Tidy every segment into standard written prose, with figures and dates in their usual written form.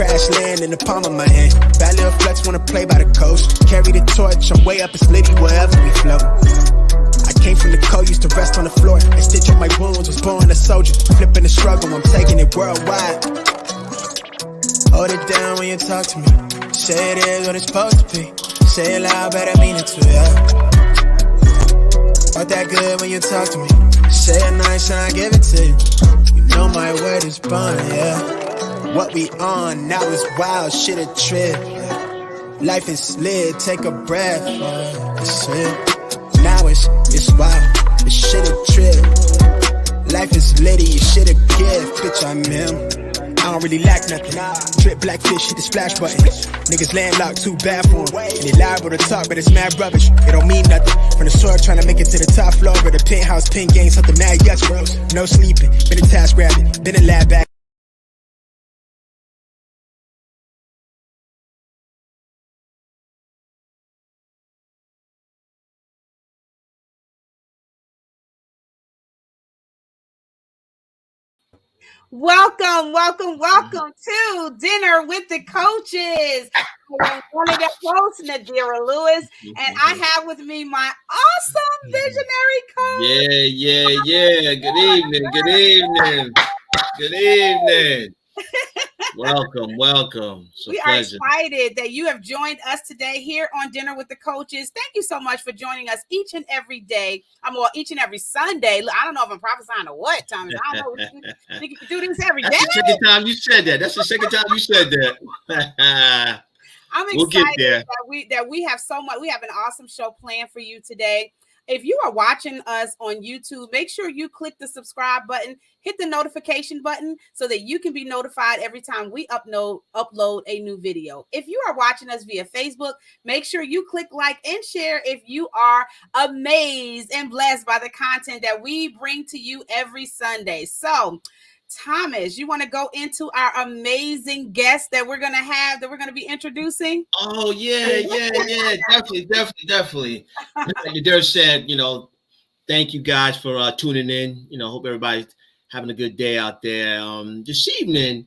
crash land in the palm of my hand. Bad little flex wanna play by the coast. Carry the torch, I'm way up, it's litty wherever we float. I came from the cold, used to rest on the floor and stitch up my wounds, was born a soldier. Flipping the struggle, I'm taking it worldwide. Hold it down when you talk to me. Say it is what it's supposed to be. Say it loud, but I mean it too, yeah. Not that good when you talk to me. Say it nice and I give it to you. You know my word is bond, yeah. What we on now is wild, shit a trip, yeah. Life is slid, take a breath, yeah. That's it. Now it's wild, this shit a trip. Life is litty, you shit a gift, bitch I'm him. I don't really lack nothing. Drip black fish, hit the splash button. Niggas landlocked, too bad for them. And they liable to talk, but it's mad rubbish. It don't mean nothing. From the soil, trying to make it to the top floor. But the penthouse, pin game, something mad yes, bros. No sleeping, been a task rabbit, been a lab back. Welcome to Dinner with the Coaches. I'm one of the hosts, Nadira Lewis, and I have with me my awesome visionary coach. Yeah. Good evening. Welcome. We are excited that you have joined us today here on Dinner with the Coaches. Thank you so much for joining us each and every day. Each and every Sunday. I don't know if I'm prophesying or what, Thomas. I don't know. You think you can do this every day? That's the second time you said that. I'm excited we'll get there. that we have so much. We have an awesome show planned for you today. If you are watching us on YouTube, make sure you click the subscribe button, hit the notification button so that you can be notified every time we upload a new video. If you are watching us via Facebook, make sure you click like and share if you are amazed and blessed by the content that we bring to you every Sunday. So, Thomas, you want to go into our amazing guest that we're going to be introducing? Oh, yeah. Definitely. Like Nadira said, thank you guys for tuning in. Hope everybody's having a good day out there. This evening,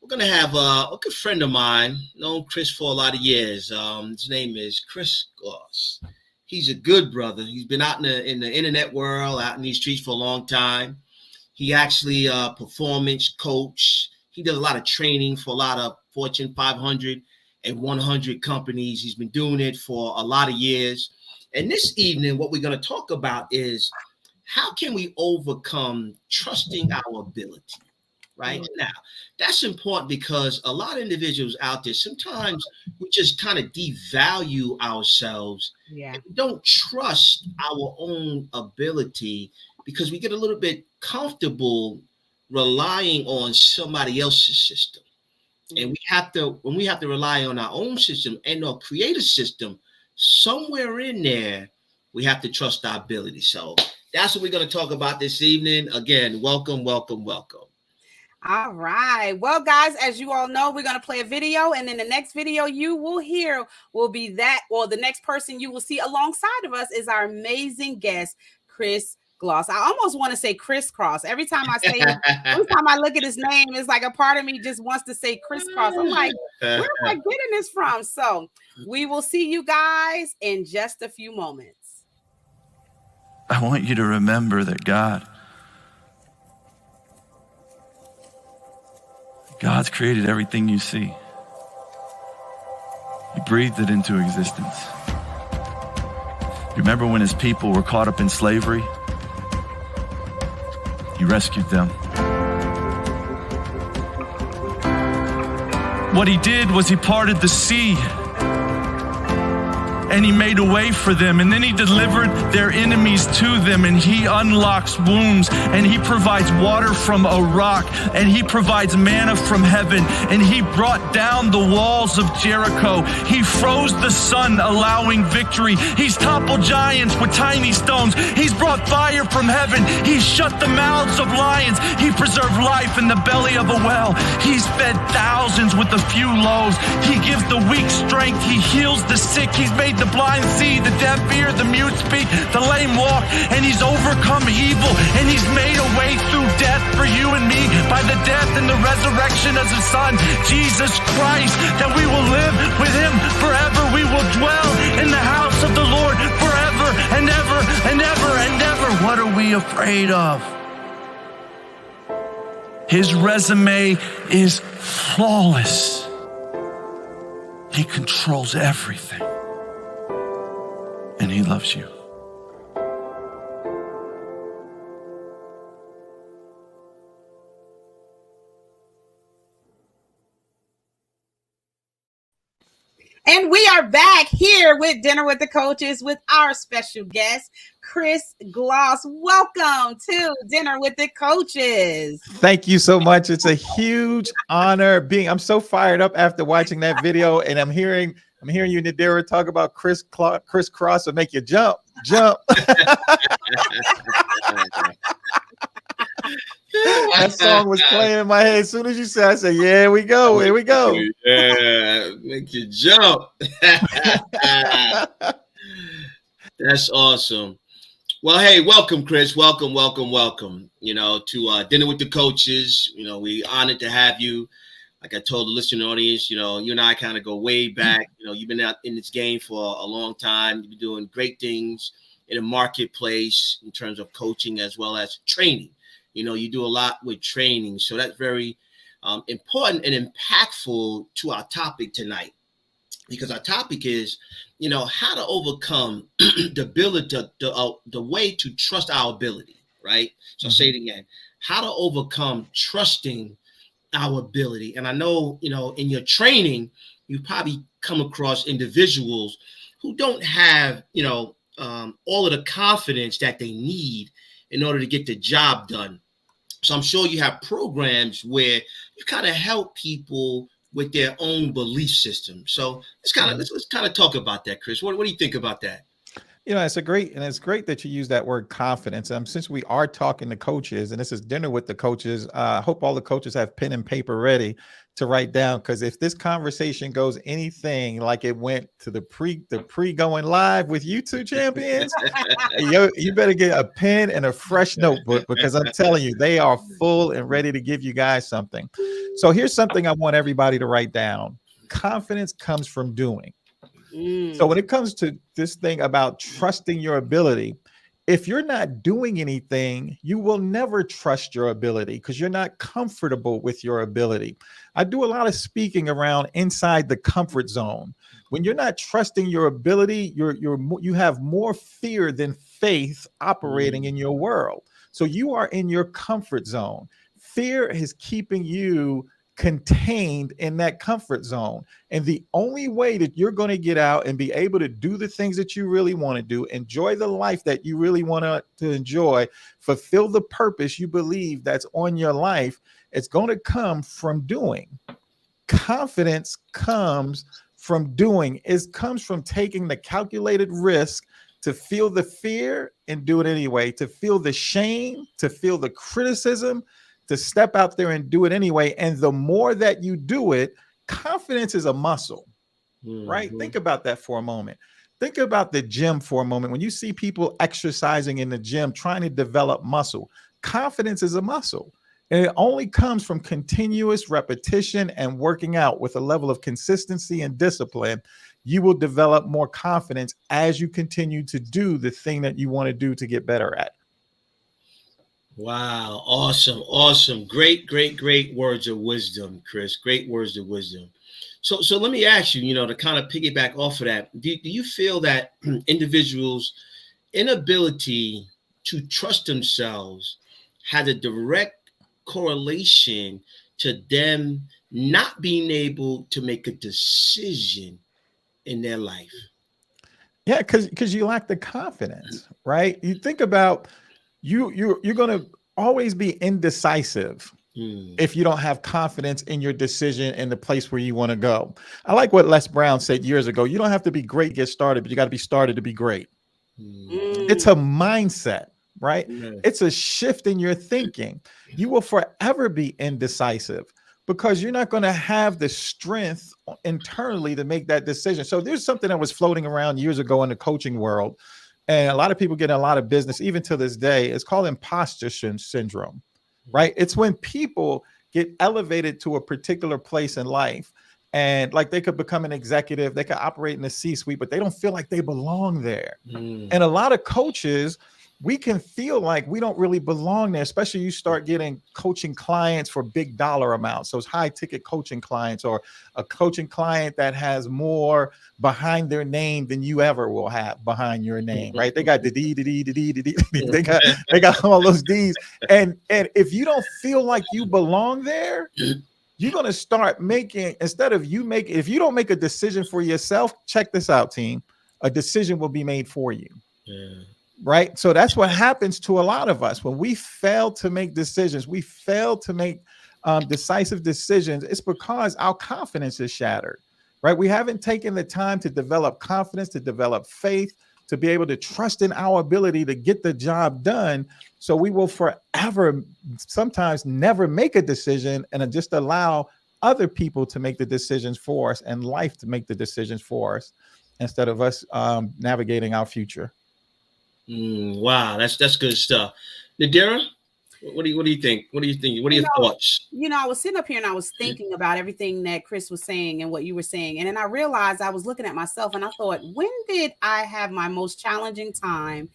we're going to have a good friend of mine, known Chris for a lot of years. His name is Chris Gloss. He's a good brother. He's been out in the internet world, out in these streets for a long time. He actually performance coach. He does a lot of training for a lot of Fortune 500 and 100 companies. He's been doing it for a lot of years. And this evening, what we're going to talk about is how can we overcome trusting our ability, right? Mm-hmm. Now, that's important because a lot of individuals out there, sometimes we just kind of devalue ourselves. Yeah. And we don't trust our own ability because we get a little bit comfortable relying on somebody else's system. And when we have to rely on our own system and or create a system, somewhere in there, we have to trust our ability. So that's what we're going to talk about this evening. Again, welcome. All right. Well, guys, as you all know, we're going to play a video, and then the next video you will hear will be that, or the next person you will see alongside of us is our amazing guest, Chris Gloss. I almost want to say crisscross. Every time I say it, every time I look at his name, it's like a part of me just wants to say crisscross. I'm like, where am I getting this from? So we will see you guys in just a few moments. I want you to remember that God's created everything you see. He breathed it into existence. You remember when his people were caught up in slavery? He rescued them. What he did was he parted the sea and he made a way for them, and then he delivered their enemies to them, and he unlocks wombs, and he provides water from a rock, and he provides manna from heaven, and he brought down the walls of Jericho. He froze the sun, allowing victory. He's toppled giants with tiny stones. He's brought fire from heaven. He shut the mouths of lions. He preserved life in the belly of a well. He's fed thousands with a few loaves. He gives the weak strength. He heals the sick. He's made the blind see, the deaf hear, the mute speak, the lame walk, and he's overcome evil, and he's made a way through death for you and me. by the death and the resurrection of his Son, Jesus Christ, that we will live with him forever. We will dwell in the house of the Lord forever and ever and ever and ever. What are we afraid of? His resume is flawless. He controls everything. And he loves you. And we are back here with Dinner with the Coaches with our special guest, Chris Gloss. Welcome to Dinner with the Coaches. Thank you so much. It's a huge honor I'm so fired up after watching that video, and I'm hearing you, Nadira, talk about crisscross will make you jump. That song was playing in my head. As soon as you said, I said, yeah, here we go. Yeah, make you jump. That's awesome. Well, hey, welcome, Chris. Welcome. To Dinner with the Coaches. We honored to have you. Like I told the listening audience, you and I kind of go way back. You've been out in this game for a long time. You've been doing great things in the marketplace in terms of coaching as well as training. You do a lot with training. So that's very important and impactful to our topic tonight, because our topic is, how to overcome the ability, the way to trust our ability, right? So I'll say it again, how to overcome trusting our ability. And I know, in your training, you probably come across individuals who don't have, all of the confidence that they need in order to get the job done. So I'm sure you have programs where you kind of help people with their own belief system. So let's kind of talk about that, Chris. What do you think about that? It's great that you use that word confidence. Since we are talking to coaches, and this is Dinner with the Coaches, I hope all the coaches have pen and paper ready to write down, because if this conversation goes anything like it went to the pre going live with you two champions, you better get a pen and a fresh notebook, because I'm telling you, they are full and ready to give you guys something. So here's something I want everybody to write down. Confidence comes from doing. So when it comes to this thing about trusting your ability, if you're not doing anything, you will never trust your ability, because you're not comfortable with your ability. I do a lot of speaking around inside the comfort zone. When you're not trusting your ability, you have more fear than faith operating in your world. So you are in your comfort zone. Fear is keeping you contained in that comfort zone. And the only way that you're going to get out and be able to do the things that you really want to do, enjoy the life that you really want to enjoy, fulfill the purpose you believe that's on your life, it's going to come from doing. Confidence comes from doing. It comes from taking the calculated risk to feel the fear and do it anyway, to feel the shame, to feel the criticism, to step out there and do it anyway. And the more that you do it, confidence is a muscle, right? Think about that for a moment. Think about the gym for a moment. When you see people exercising in the gym, trying to develop muscle, confidence is a muscle. And it only comes from continuous repetition and working out with a level of consistency and discipline. You will develop more confidence as you continue to do the thing that you want to do to get better at. Wow. Awesome. Great words of wisdom, Chris. Great words of wisdom. So let me ask you, to kind of piggyback off of that, do you feel that individuals' inability to trust themselves had a direct correlation to them not being able to make a decision in their life? Yeah, because you lack the confidence, right? You think about you're going to always be indecisive if you don't have confidence in your decision and the place where you want to go. I like what Les Brown said years ago. You don't have to be great to get started, but you got to be started to be great. It's a mindset, right? It's a shift in your thinking. You will forever be indecisive because you're not going to have the strength internally to make that decision. So there's something that was floating around years ago in the coaching world, and a lot of people get a lot of business, even to this day. It's called imposter syndrome. right? It's when people get elevated to a particular place in life, and like they could become an executive, they could operate in the C-suite, but they don't feel like they belong there. And a lot of coaches, we can feel like we don't really belong there, especially you start getting coaching clients for big dollar amounts. So it's high ticket coaching clients, or a coaching client that has more behind their name than you ever will have behind your name, right? They got the D, they got all those D's. And if you don't feel like you belong there, you're going to start making, if you don't make a decision for yourself, check this out, team, a decision will be made for you. Yeah. Right. So that's what happens to a lot of us when we fail to make decisions. We fail to make decisive decisions. It's because our confidence is shattered. Right. We haven't taken the time to develop confidence, to develop faith, to be able to trust in our ability to get the job done. So we will forever, sometimes never make a decision, and just allow other people to make the decisions for us and life to make the decisions for us instead of us navigating our future. Wow, that's good stuff. Nadira, what do you think? What are your thoughts? I was sitting up here and I was thinking about everything that Chris was saying and what you were saying. And then I realized I was looking at myself and I thought, when did I have my most challenging time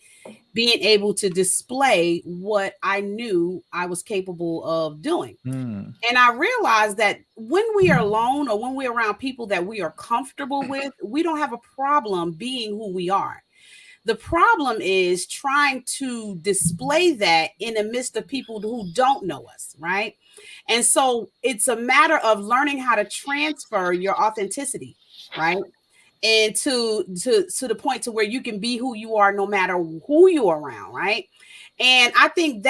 being able to display what I knew I was capable of doing? And I realized that when we are alone or when we're around people that we are comfortable with, we don't have a problem being who we are. The problem is trying to display that in the midst of people who don't know us, right? And so it's a matter of learning how to transfer your authenticity, right? And to the point to where you can be who you are no matter who you're around, right? And I think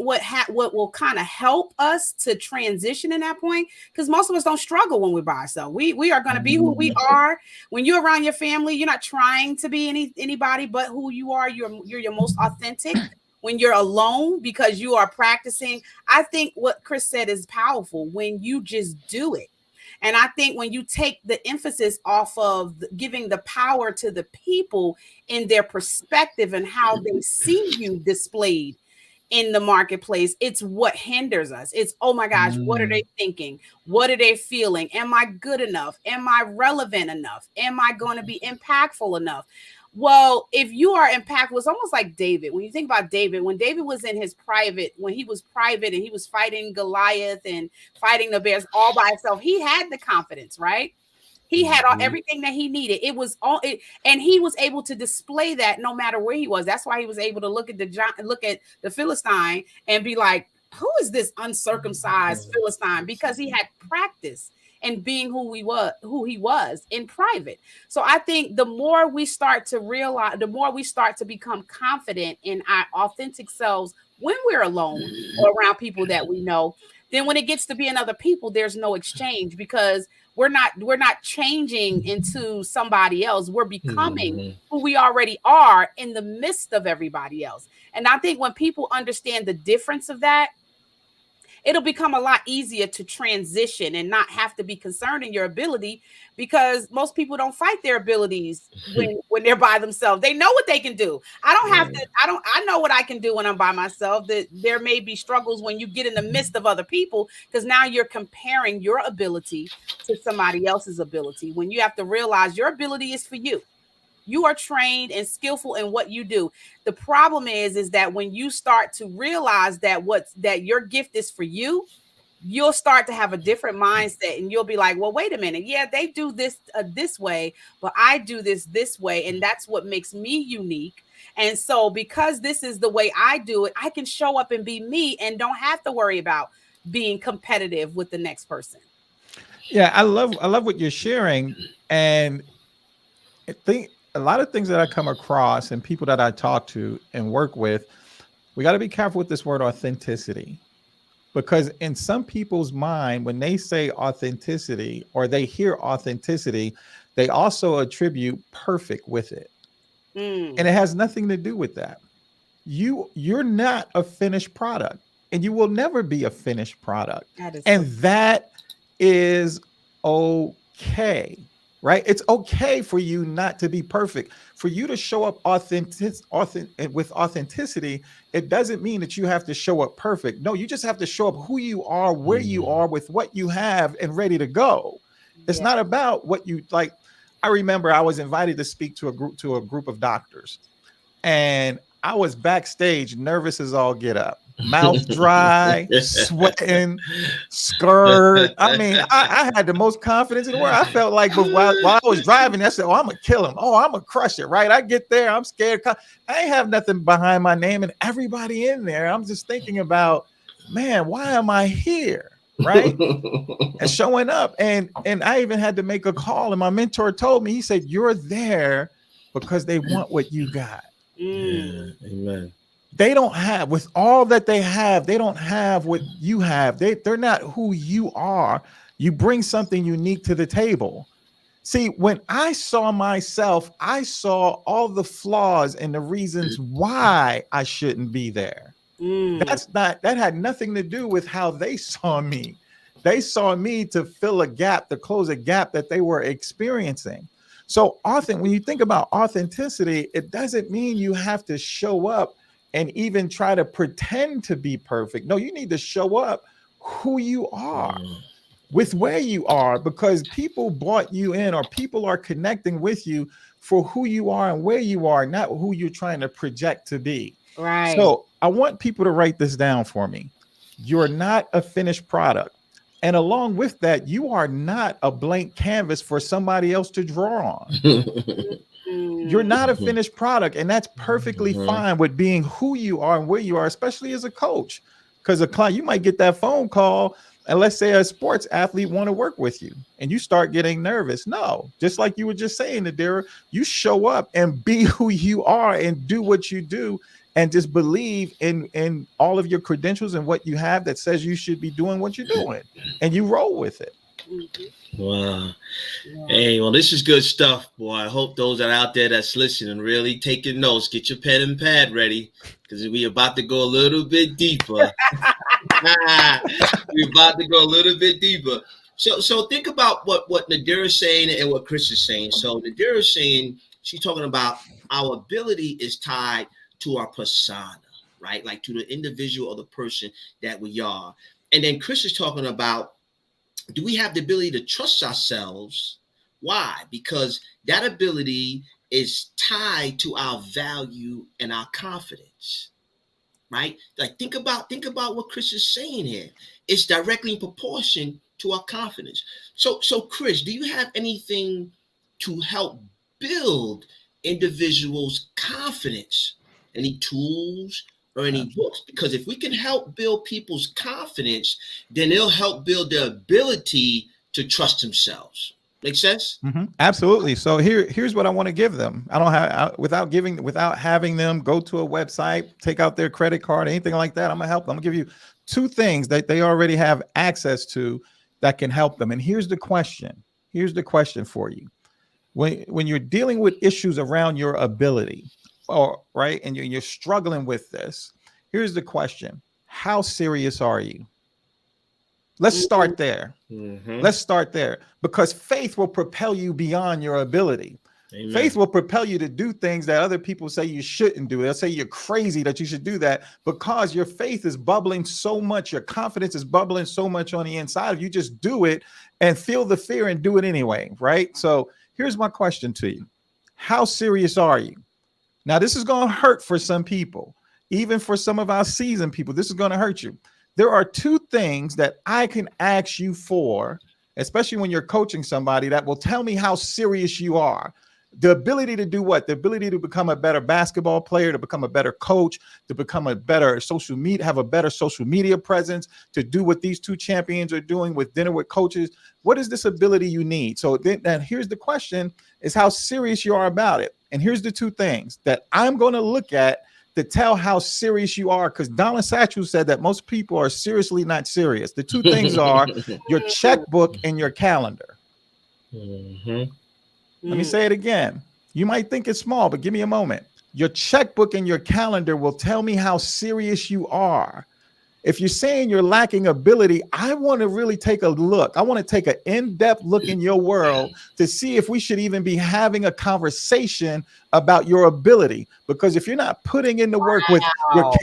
what will kind of help us to transition in that point, because most of us don't struggle when we're by ourselves. We are going to be who we are. When you're around your family, you're not trying to be anybody but who you are. You're your most authentic when you're alone, because you are practicing. I think what Chris said is powerful when you just do it. And I think when you take the emphasis off of giving the power to the people in their perspective and how they see you displayed in the marketplace, it's what hinders us. It's, oh my gosh, what are they thinking? What are they feeling? Am I good enough? Am I relevant enough? Am I going to be impactful enough? Well, if you are impactful, it's almost like David. When you think about David, when David was in his when he was private and he was fighting Goliath and fighting the bears all by himself, he had the confidence, right? He had everything that he needed. It was all, and he was able to display that no matter where he was. That's why he was able to look at the Philistine and be like, "Who is this uncircumcised Philistine?" Because he had practice and being who he was in private. So I think the more we start to realize, the more we start to become confident in our authentic selves when we're alone or around people that we know, then when it gets to being other people, there's no exchange, because we're not changing into somebody else. We're becoming who we already are in the midst of everybody else. And I think when people understand the difference of that, it'll become a lot easier to transition and not have to be concerned in your ability, because most people don't fight their abilities when they're by themselves. They know what they can do. I know what I can do when I'm by myself. That there may be struggles when you get in the midst of other people, because now you're comparing your ability to somebody else's ability, when you have to realize your ability is for you. You are trained and skillful in what you do. The problem is that when you start to realize that your gift is for you, you'll start to have a different mindset, and you'll be like, well, wait a minute. Yeah, they do this this way, but I do this way. And that's what makes me unique. And so because this is the way I do it, I can show up and be me and don't have to worry about being competitive with the next person. Yeah, I love what you're sharing. And I think a lot of things that I come across and people that I talk to and work with, we got to be careful with this word authenticity, because in some people's mind, when they say authenticity or they hear authenticity, they also attribute perfect with it. And it has nothing to do with that. You're not a finished product, and you will never be a finished product. That is okay. right? It's okay for you not to be perfect. For you to show up with authenticity, it doesn't mean that you have to show up perfect. No, you just have to show up who you are, where you are, with what you have, and ready to go. It's not about what you like. I remember I was invited to speak to a group of doctors, and I was backstage, nervous as all get up, mouth dry, sweating, skirt. I mean, I had the most confidence in the world. I felt like, but while I was driving, I said, "Oh, I'm gonna kill him. Oh, I'm gonna crush it." Right? I get there, I'm scared. I ain't have nothing behind my name, and everybody in there, I'm just thinking about, man, why am I here? Right? And showing up, and I even had to make a call, and my mentor told me, he said, "You're there because they want what you got." Yeah, amen. They don't have, with all that they have, they don't have what you have. They're not who you are. You bring something unique to the table. See, when I saw myself, I saw all the flaws and the reasons why I shouldn't be there. That had nothing to do with how they saw me. They saw me to fill a gap, to close a gap that they were experiencing. So often when you think about authenticity, it doesn't mean you have to show up and even try to pretend to be perfect. No, you need to show up who you are, with where you are, because people brought you in, or people are connecting with you for who you are and where you are, not who you're trying to project to be. Right. So I want people to write this down for me. You're not a finished product. And along with that, you are not a blank canvas for somebody else to draw on. You're not a finished product, and that's perfectly fine with being who you are and where you are, especially as a coach. Because a client, you might get that phone call, and let's say a sports athlete want to work with you, and you start getting nervous. No, just like you were just saying, Nadira, you show up and be who you are and do what you do, and just believe in all of your credentials and what you have that says you should be doing what you're doing, and you roll with it. Wow. Hey, well, this is good stuff, boy. I hope those that are out there that's listening really taking notes. Get your pen and pad ready, because we're about to go a little bit deeper. We're about to go a little bit deeper. So think about what Nadira is saying and what Chris is saying. So Nadira is saying, she's talking about our ability is tied to our persona, right? Like to the individual or the person that we are. And then Chris is talking about, do we have the ability to trust ourselves? Why? Because that ability is tied to our value and our confidence, right? Like think about what Chris is saying here. It's directly in proportion to our confidence. So Chris, do you have anything to help build individuals' confidence? Any tools or any books? Because if we can help build people's confidence, then it'll help build their ability to trust themselves. Make sense? Absolutely. So here's what I want to give them. I don't have without having them go to a website, take out their credit card, anything like that. I'm gonna help them. I'm gonna give you two things that they already have access to that can help them. And here's the question. Here's the question for you. When you're dealing with issues around your ability, right, and you're struggling with this, here's the question: how serious are you? Let's start there. Let's start there, because faith will propel you beyond your ability. Amen. Faith will propel you to do things that other people say you shouldn't do. They'll say you're crazy that you should do that, because your faith is bubbling so much, your confidence is bubbling so much on the inside of you. Just do it and feel the fear and do it anyway, right? So here's my question to you: how serious are you? Now, this is going to hurt for some people, even for some of our seasoned people. This is going to hurt you. There are two things that I can ask you for, especially when you're coaching somebody, that will tell me how serious you are. The ability to do what? The ability to become a better basketball player, to become a better coach, to become a better social media, have a better social media presence, to do what these two champions are doing with Dinner with Coaches. What is this ability you need? So then here's the question: is how serious you are about it. And here's the two things that I'm going to look at to tell how serious you are, because Donna Satchel said that most people are seriously not serious. The two things are your checkbook and your calendar. Let me say it again. You might think it's small, but give me a moment. Your checkbook and your calendar will tell me how serious you are. If you're saying you're lacking ability, I want to really take a look. I want to take an in-depth look in your world to see if we should even be having a conversation about your ability. Because if you're not putting in the work with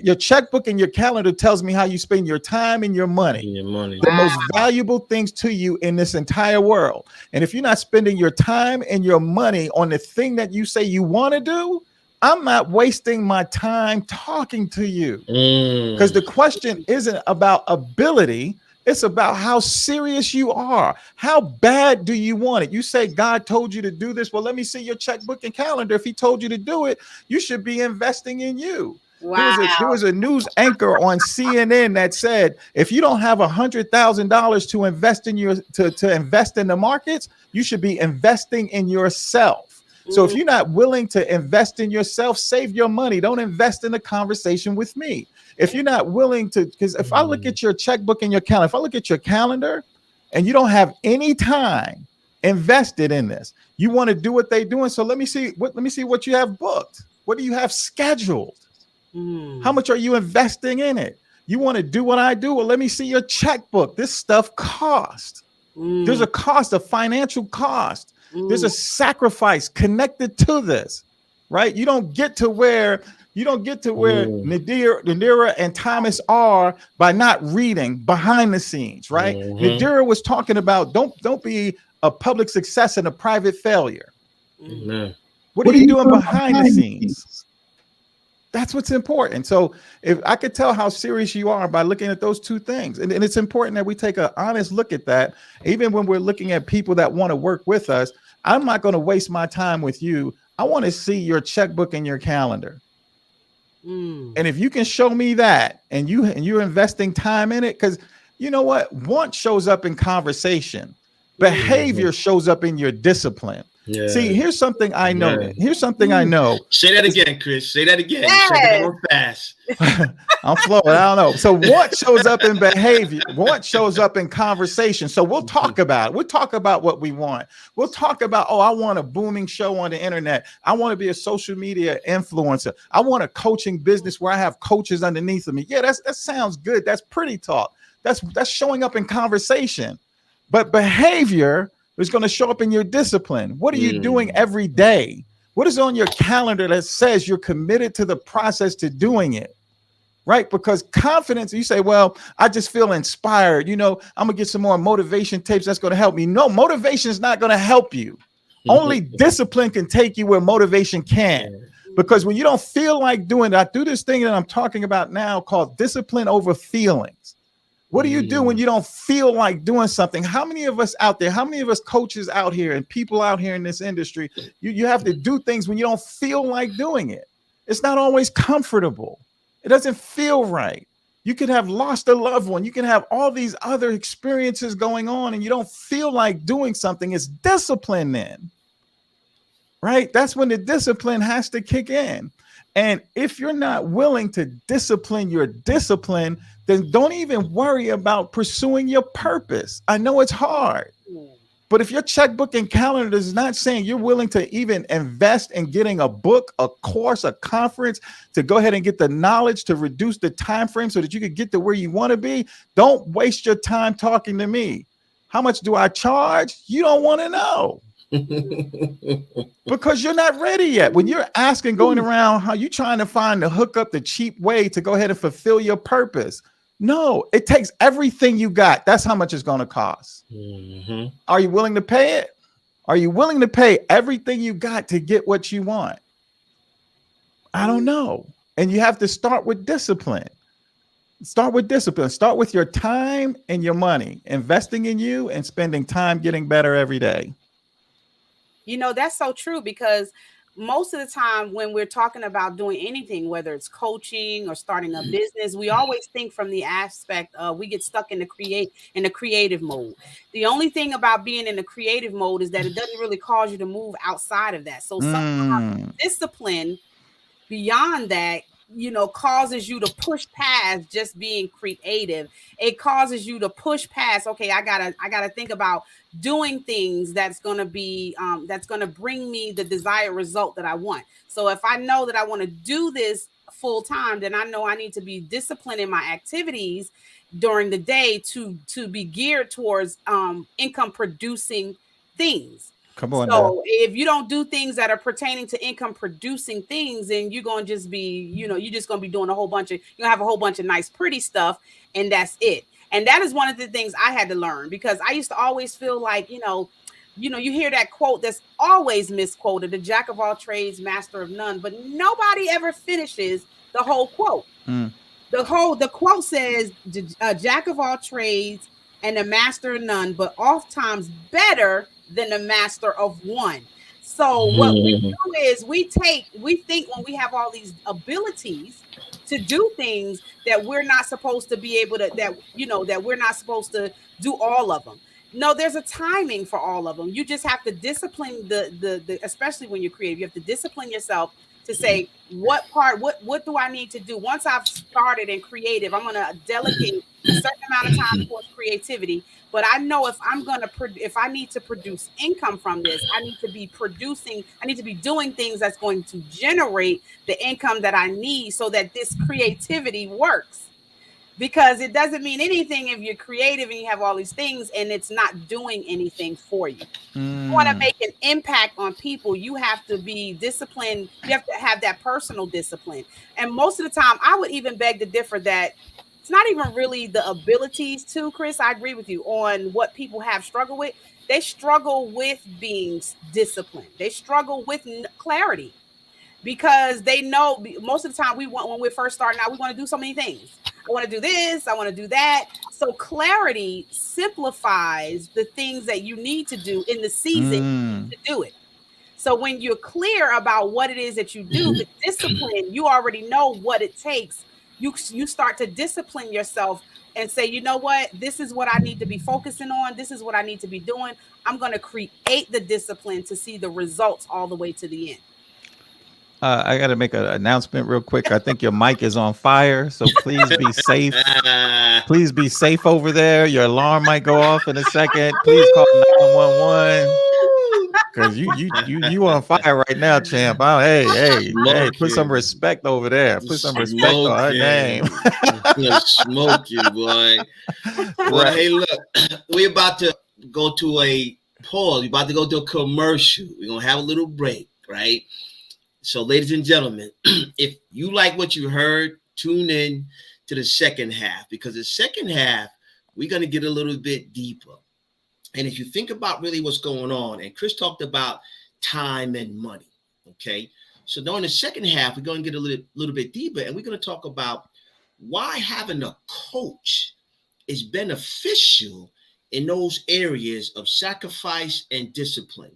your checkbook and your calendar tells me how you spend your time and your money, the most valuable things to you in this entire world. And if you're not spending your time and your money on the thing that you say you want to do, I'm not wasting my time talking to you, because the question isn't about ability. It's about how serious you are. How bad do you want it? You say God told you to do this. Well, let me see your checkbook and calendar. If he told you to do it, you should be investing in you. Wow. There was a news anchor on CNN that said, if you don't have $100,000 to invest in to invest in the markets, you should be investing in yourself. So if you're not willing to invest in yourself, save your money. Don't invest in the conversation with me. If you're not willing to, because if I look at your checkbook and your calendar, if I look at your calendar and you don't have any time invested in this, you want to do what they're doing. So let me see what you have booked. What do you have scheduled? How much are you investing in it? You want to do what I do? Well, let me see your checkbook. This stuff costs. There's a cost, a financial cost. There's a sacrifice connected to this, right? You don't get to where Nadira and Thomas are by not reading behind the scenes, right? Nadira was talking about don't be a public success and a private failure. What are you doing behind the scenes? That's what's important. So if I could tell how serious you are by looking at those two things, and it's important that we take an honest look at that, even when we're looking at people that want to work with us. I'm not going to waste my time with you. I want to see your checkbook and your calendar. And if you can show me that, and you're investing time in it, because you know what? Want shows up in conversation. Behavior shows up in your discipline. Yeah. See, here's something I know. I know. Say that again, Chris. Say that again. Yes. Say that more fast. I'm flowing. I don't know. So what shows up in behavior? What shows up in conversation? So we'll talk about it. We'll talk about what we want. We'll talk about, I want a booming show on the internet. I want to be a social media influencer. I want a coaching business where I have coaches underneath of me. Yeah, that sounds good. That's pretty talk. That's showing up in conversation. But behavior is going to show up in your discipline. What are you doing every day? What is on your calendar that says you're committed to the process to doing it? Right? Because confidence, you say, well, I just feel inspired. I'm going to get some more motivation tapes. That's going to help me. No, motivation is not going to help you. Only discipline can take you where motivation can. Because when you don't feel like doing it, I do this thing that I'm talking about now called discipline over feelings. What do you do when you don't feel like doing something? How many of us out there, how many of us coaches out here and people out here in this industry, you have to do things when you don't feel like doing it. It's not always comfortable. It doesn't feel right. You could have lost a loved one. You can have all these other experiences going on and you don't feel like doing something. It's discipline then, right? That's when the discipline has to kick in. And if you're not willing to discipline your discipline, then don't even worry about pursuing your purpose. I know it's hard, but if your checkbook and calendar is not saying you're willing to even invest in getting a book, a course, a conference, to go ahead and get the knowledge to reduce the time frame so that you can get to where you want to be, don't waste your time talking to me. How much do I charge? You don't want to know. Because you're not ready yet. When you're asking, going around, how you trying to find the hookup, the cheap way to go ahead and fulfill your purpose. No, it takes everything you got. That's how much it's going to cost. Are you willing to pay it? Are you willing to pay everything you got to get what you want? I don't know. And you have to start with discipline. Start with discipline. Start with your time and your money, investing in you and spending time getting better every day. That's so true, because most of the time when we're talking about doing anything, whether it's coaching or starting a business, we always think from the aspect of we get stuck in the creative mode. The only thing about being in the creative mode is that it doesn't really cause you to move outside of that. So sometimes discipline beyond that, causes you to push past just being creative. It causes you to push past, okay, I gotta think about doing things that's gonna be that's gonna bring me the desired result that I want. So if I know that I want to do this full time, then I know I need to be disciplined in my activities during the day to be geared towards income producing things. Come on. So if you don't do things that are pertaining to income producing things, then you're going to just be, you're just going to be doing you're going to have a whole bunch of nice, pretty stuff. And that's it. And that is one of the things I had to learn, because I used to always feel like, you hear that quote that's always misquoted, the jack of all trades, master of none, but nobody ever finishes the whole quote. The quote says, jack of all trades and a master of none, but oftentimes better than the master of one. So what we do is we think when we have all these abilities to do things that we're not supposed to be able to, that we're not supposed to do all of them. No, there's a timing for all of them. You just have to discipline the especially when you're creative, you have to discipline yourself to say what do I need to do? Once I've started in creative, I'm going to delegate a certain amount of time towards creativity. But I know if I need to produce income from this, I need to be doing things that's going to generate the income that I need so that this creativity works. Because it doesn't mean anything if you're creative and you have all these things and it's not doing anything for you. You want to make an impact on people, you have to be disciplined. You have to have that personal discipline. And most of the time, I would even beg to differ that it's not even really the abilities to, Chris. I agree with you on what people have struggled with. They struggle with being disciplined. They struggle with clarity, because they know most of the time when we're first starting out, we want to do so many things. I want to do this, I want to do that. So clarity simplifies the things that you need to do in the season to do it. So when you're clear about what it is that you do, the discipline, you already know what it takes. You start to discipline yourself and say, you know what, this is what I need to be focusing on. This is what I need to be doing. I'm going to create the discipline to see the results all the way to the end. I got to make an announcement real quick. I think your mic is on fire, so please be safe. Please be safe over there. Your alarm might go off in a second. Please call 911 because you on fire right now, champ. Oh, hey, put some respect over there. Put some respect on her name. Smoke you, boy. Well, hey, look, we're about to go to a pause. We're about to go to a commercial. We're gonna have a little break, right? So, ladies and gentlemen, if you like what you heard, tune in to the second half, because the second half, we're going to get a little bit deeper. And if you think about really what's going on, and Chris talked about time and money, okay? So during the second half, we're going to get a little bit deeper, and we're going to talk about why having a coach is beneficial in those areas of sacrifice and discipline.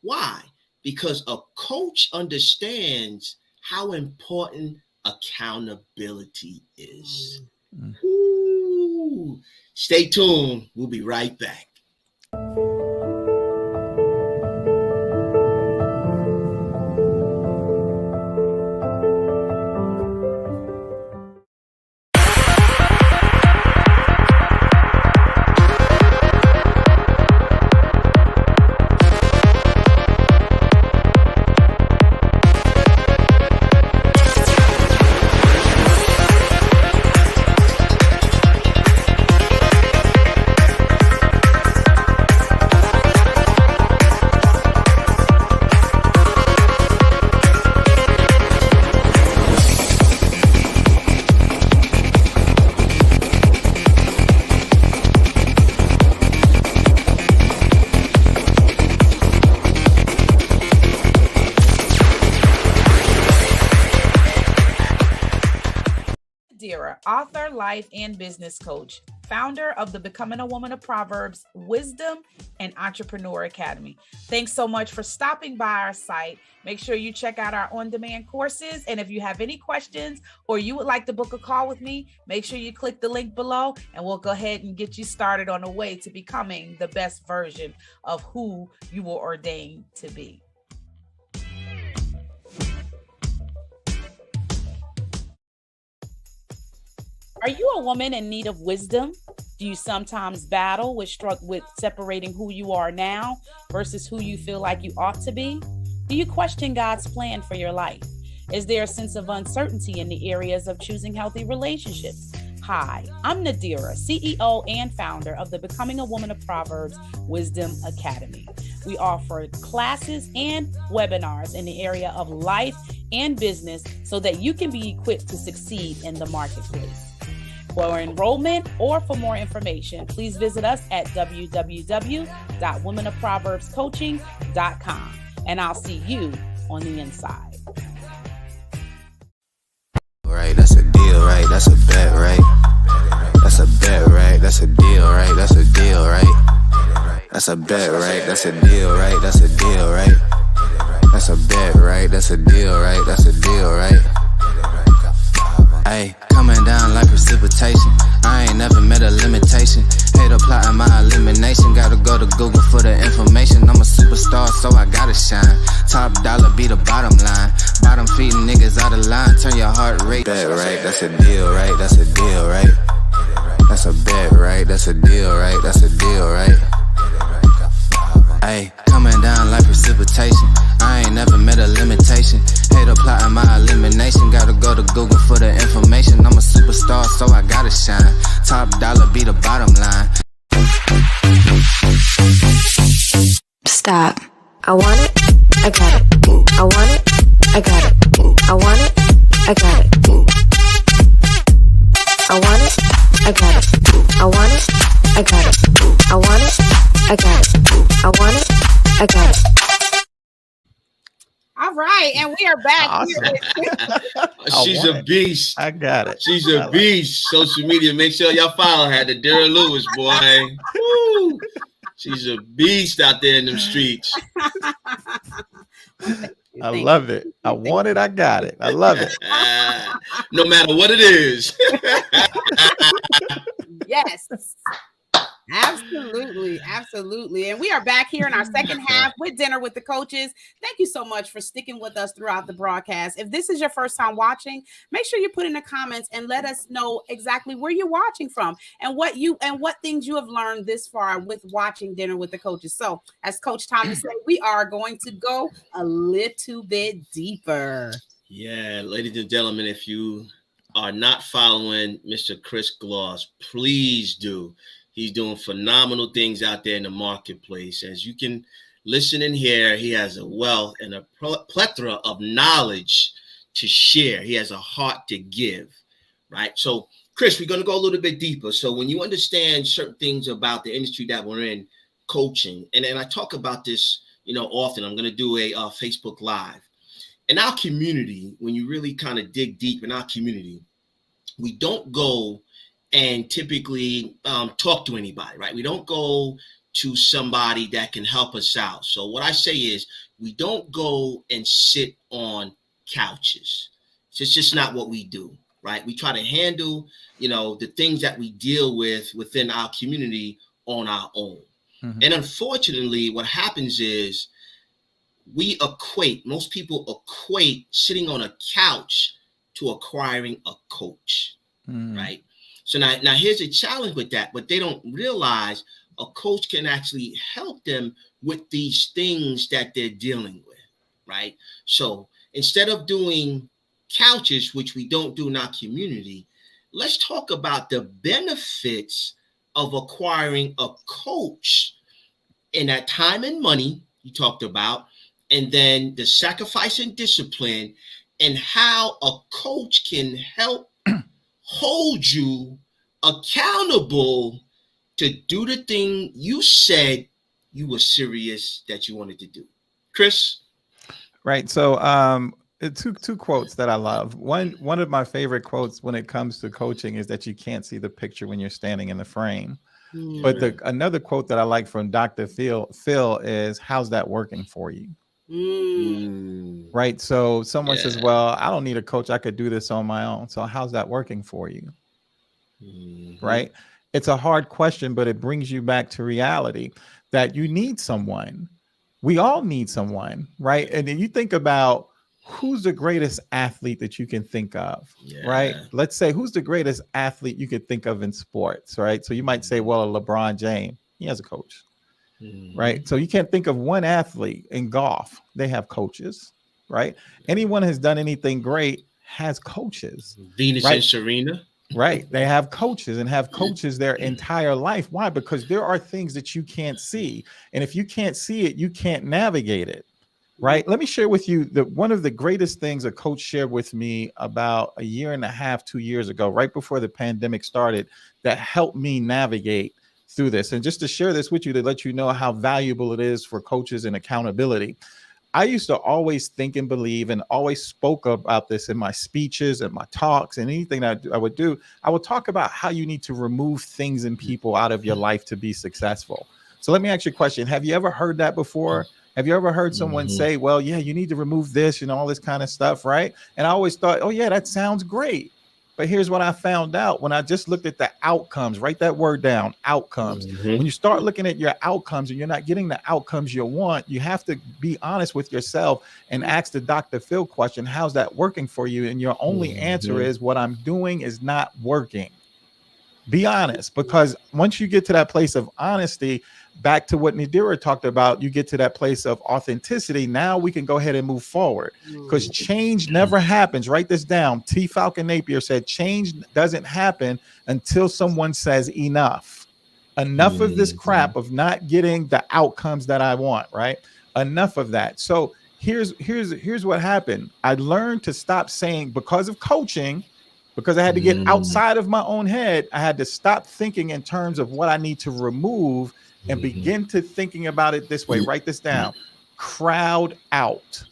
Why? Because a coach understands how important accountability is. Ooh. Stay tuned. We'll be right back. Author, life, and business coach, founder of the Becoming a Woman of Proverbs, Wisdom, and Entrepreneur Academy. Thanks so much for stopping by our site. Make sure you check out our on-demand courses. And if you have any questions or you would like to book a call with me, make sure you click the link below and we'll go ahead and get you started on the way to becoming the best version of who you were ordained to be. Are you a woman in need of wisdom? Do you sometimes battle with separating who you are now versus who you feel like you ought to be? Do you question God's plan for your life? Is there a sense of uncertainty in the areas of choosing healthy relationships? Hi, I'm Nadira, CEO and founder of the Becoming a Woman of Proverbs Wisdom Academy. We offer classes and webinars in the area of life and business so that you can be equipped to succeed in the marketplace. For enrollment or for more information, please visit us at www.womenofproverbscoaching.com. And I'll see you on the inside. Right, that's a deal, right? That's a bet, right? That's a bet, right? That's a deal, right? That's a deal, right? That's a bet, right? That's a deal, right? That's a deal, right? That's a bet, right? That's a deal, right? That's a deal, right? Ayy, coming down like precipitation. I ain't never met a limitation. Hater plotting my elimination. Gotta go to Google for the information. I'm a superstar, so I gotta shine. Top dollar be the bottom line. Bottom feeding niggas out of line. Turn your heart rate. Bet, right? That's a deal, right? That's a deal, right? That's a bet, right? That's a deal, right? That's a deal, right? Ayy, coming down like precipitation. I ain't never met a limitation. Hater plotting my elimination. Gotta go to Google for the information. I'm a superstar, so I gotta shine. Top dollar be the bottom line. Stop. I want it. I got it. I want it. I got it. I want it. I got it. I want it. I got it. I want it. I got it. I want it. I got it. I want it. I got it. All right, and we are back. Awesome. She's a beast. I got it. She's a beast. Social media. Make sure y'all follow her. The Dara Lewis, boy. Woo. She's a beast out there in them streets. I love it. I want it. I got it. I love it. No matter what it is. Yes. Absolutely. Absolutely. And we are back here in our second half with Dinner with the Coaches. Thank you so much for sticking with us throughout the broadcast. If this is your first time watching, make sure you put in the comments and let us know exactly where you're watching from and what things you have learned this far with watching Dinner with the Coaches. So as Coach Tommy said, we are going to go a little bit deeper. Yeah, ladies and gentlemen, if you are not following Mr. Chris Gloss, please do. He's doing phenomenal things out there in the marketplace. As you can listen and hear, he has a wealth and a plethora of knowledge to share. He has a heart to give, right? So, Chris, we're going to go a little bit deeper. So when you understand certain things about the industry that we're in, coaching, and I talk about this, often. I'm going to do a Facebook Live. In our community, when you really kind of dig deep in our community, we don't go and typically talk to anybody, right? We don't go to somebody that can help us out. So what I say is we don't go and sit on couches. It's just not what we do, right? We try to handle, the things that we deal with within our community on our own. Mm-hmm. And unfortunately, what happens is most people equate sitting on a couch to acquiring a coach, right? So now here's a challenge with that, but they don't realize a coach can actually help them with these things that they're dealing with, right? So instead of doing couches, which we don't do in our community, let's talk about the benefits of acquiring a coach in that time and money you talked about, and then the sacrifice and discipline, and how a coach can help hold you accountable to do the thing you said you were serious that you wanted to do. Chris? Right. So two quotes that I love. One of my favorite quotes when it comes to coaching is that you can't see the picture when you're standing in the frame. But another quote that I like from Dr. Phil is, how's that working for you? Right. So someone says, well, I don't need a coach. I could do this on my own. So how's that working for you? Right. It's a hard question, but it brings you back to reality that you need someone. We all need someone. Right. And then you think about who's the greatest athlete that you can think of, right? Let's say who's the greatest athlete you could think of in sports, right? So you might say, well, LeBron James, he has a coach, right? So you can't think of one athlete in golf. They have coaches, right? Anyone has done anything great has coaches. Venus right? and Serena. Right. They have coaches and have coaches their entire life. Why? Because there are things that you can't see. And if you can't see it, you can't navigate it. Right. Let me share with you that one of the greatest things a coach shared with me about a year and a half, 2 years ago, right before the pandemic started, that helped me navigate through this. And just to share this with you, to let you know how valuable it is for coaches and accountability. I used to always think and believe and always spoke about this in my speeches and my talks and anything that I would do. I would talk about how you need to remove things and people out of your life to be successful. So let me ask you a question. Have you ever heard that before? Have you ever heard someone say, well, yeah, you need to remove this and all this kind of stuff, right? And I always thought, oh, yeah, that sounds great. But here's what I found out when I just looked at the outcomes. Write that word down, outcomes. When you start looking at your outcomes and you're not getting the outcomes you want, you have to be honest with yourself and ask the Dr. Phil question, how's that working for you? And your only answer is, what I'm doing is not working. Be honest, because once you get to that place of honesty, back to what Nadira talked about, you get to that place of authenticity. Now we can go ahead and move forward, because change never happens. Write this down. T. Falcon Napier said, change doesn't happen until someone says enough. Enough of this crap of not getting the outcomes that I want, right? Enough of that. So here's what happened. I learned to stop saying, because of coaching, because I had to get outside of my own head, I had to stop thinking in terms of what I need to remove and begin to thinking about it this way. Write this down. Crowd out.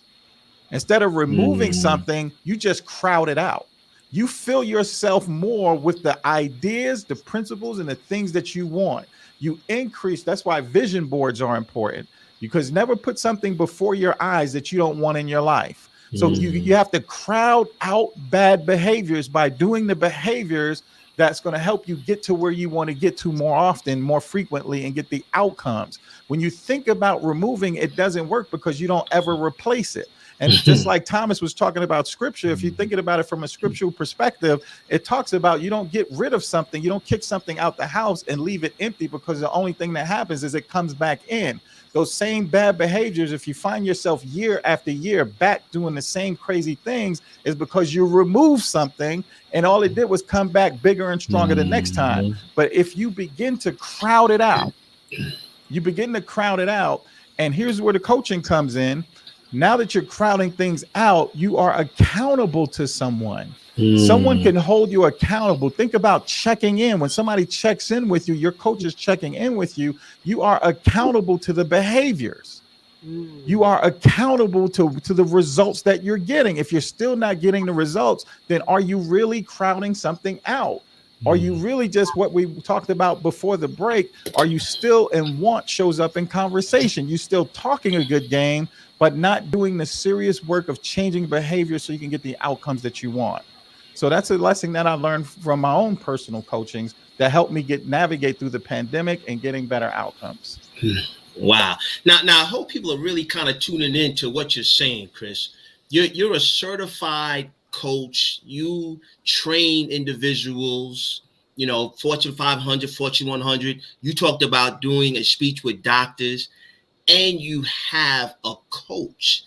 Instead of removing something, you just crowd it out. You fill yourself more with the ideas, the principles, and the things that you want. You increase. That's why vision boards are important, because never put something before your eyes that you don't want in your life. So you have to crowd out bad behaviors by doing the behaviors that's going to help you get to where you want to get to more often, more frequently, and get the outcomes. When you think about removing, it doesn't work because you don't ever replace it. And it's just like Thomas was talking about scripture. If you're thinking about it from a scriptural perspective, it talks about you don't get rid of something. You don't kick something out the house and leave it empty, because the only thing that happens is it comes back in. Those same bad behaviors, if you find yourself year after year back doing the same crazy things, is because you remove something and all it did was come back bigger and stronger the next time. But if you begin to crowd it out, and here's where the coaching comes in. Now that you're crowding things out, you are accountable to someone. Someone can hold you accountable. Think about checking in. When somebody checks in with you, your coach is checking in with you. You are accountable to the behaviors. You are accountable to the results that you're getting. If you're still not getting the results, then are you really crowding something out? Are you really just what we talked about before the break? Are you still, and want shows up in conversation? You still talking a good game, but not doing the serious work of changing behavior so you can get the outcomes that you want. So that's a lesson that I learned from my own personal coachings that helped me navigate through the pandemic and getting better outcomes. Wow. Now I hope people are really kind of tuning in to what you're saying, Chris. You're a certified coach. You train individuals, Fortune 500, Fortune 100. You talked about doing a speech with doctors, and you have a coach.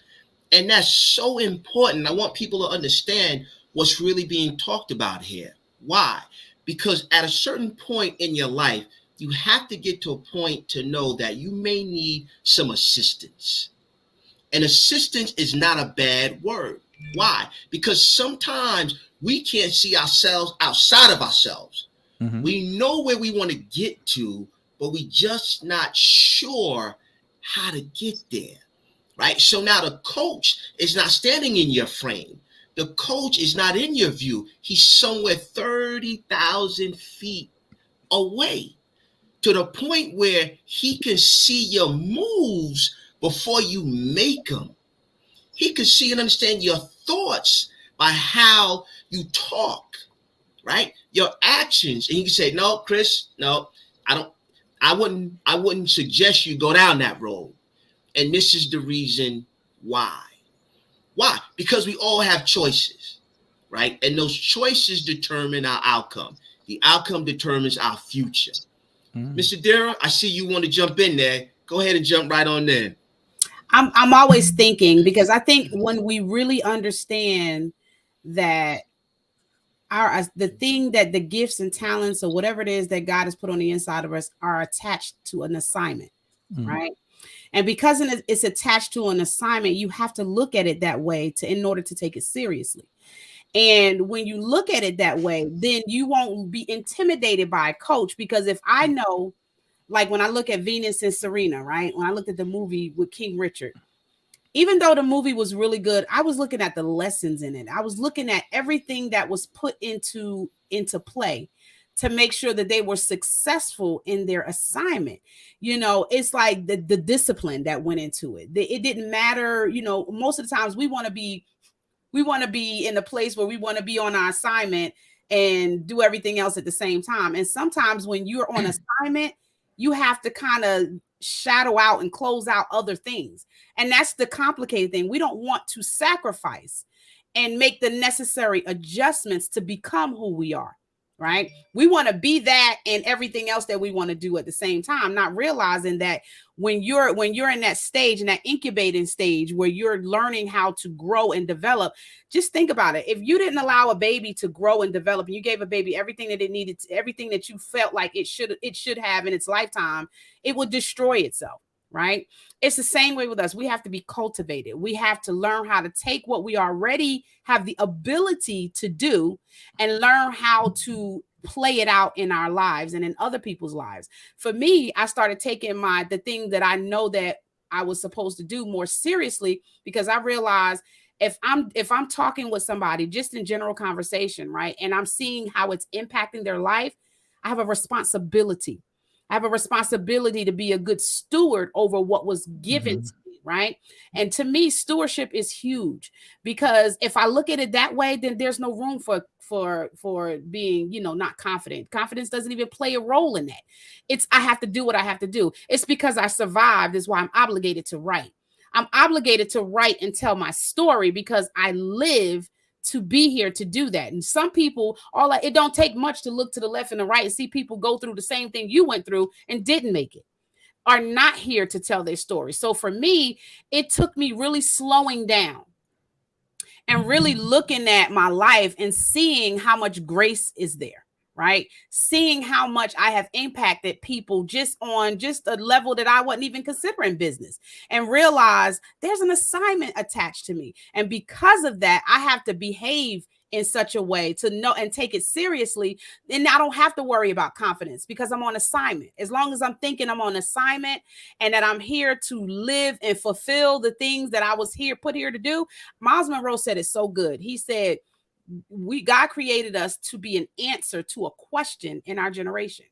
And that's so important. I want people to understand what's really being talked about here. Why? Because at a certain point in your life, you have to get to a point to know that you may need some assistance. And assistance is not a bad word. Why? Because sometimes we can't see ourselves outside of ourselves. We know where we want to get to, but we just not sure how to get there, right? So now the coach is not standing in your frame. The coach is not in your view. He's somewhere 30,000 feet away, to the point where he can see your moves before you make them. He can see and understand your thoughts by how you talk, right? Your actions. And he can say, no, Chris, no, I wouldn't suggest you go down that road. And this is the reason why. Why? Because we all have choices, right? And those choices determine our outcome. The outcome determines our future. Mr. Dara, I see you want to jump in there. Go ahead and jump right on there. I'm always thinking, because I think when we really understand that the thing that the gifts and talents or whatever it is that God has put on the inside of us are attached to an assignment, right? And because it's attached to an assignment, you have to look at it that way in order to take it seriously. And when you look at it that way, then you won't be intimidated by a coach, because if I know, like when I look at Venus and Serena, right? When I looked at the movie with King Richard, even though the movie was really good, I was looking at the lessons in it. I was looking at everything that was put into play to make sure that they were successful in their assignment. You know, it's like the discipline that went into it. It didn't matter. You know, most of the times we want to be in a place where we want to be on our assignment and do everything else at the same time. And sometimes when you're on assignment, you have to kind of shadow out and close out other things. And that's the complicated thing. We don't want to sacrifice and make the necessary adjustments to become who we are, right? We want to be that and everything else that we want to do at the same time, not realizing that when you're in that stage, in that incubating stage where you're learning how to grow and develop, just think about it. If you didn't allow a baby to grow and develop, and you gave a baby everything that it needed, everything that you felt like it should have in its lifetime, it would destroy itself, right? It's the same way with us. We have to be cultivated. We have to learn how to take what we already have the ability to do and learn how to play it out in our lives and in other people's lives. For me, I started taking the thing that I know that I was supposed to do more seriously, because I realized if I'm talking with somebody just in general conversation, right, and I'm seeing how it's impacting their life, I have a responsibility. I have a responsibility to be a good steward over what was given to me, right? And to me, stewardship is huge, because if I look at it that way, then there's no room for being, not confident. Confidence doesn't even play a role in that. I have to do what I have to do. It's because I survived is why I'm obligated to write. I'm obligated to write and tell my story because I live to be here to do that. And some people, it don't take much to look to the left and the right and see people go through the same thing you went through and didn't make it, are not here to tell their story. So for me, it took me really slowing down and really looking at my life and seeing how much grace is there, right? Seeing how much I have impacted people just on a level that I wasn't even considering business, and realize there's an assignment attached to me. And because of that, I have to behave in such a way to know and take it seriously. Then I don't have to worry about confidence because I'm on assignment. As long as I'm thinking I'm on assignment and that I'm here to live and fulfill the things that I was put here to do. Miles Monroe said it so good. He said, God created us to be an answer to a question in our generation,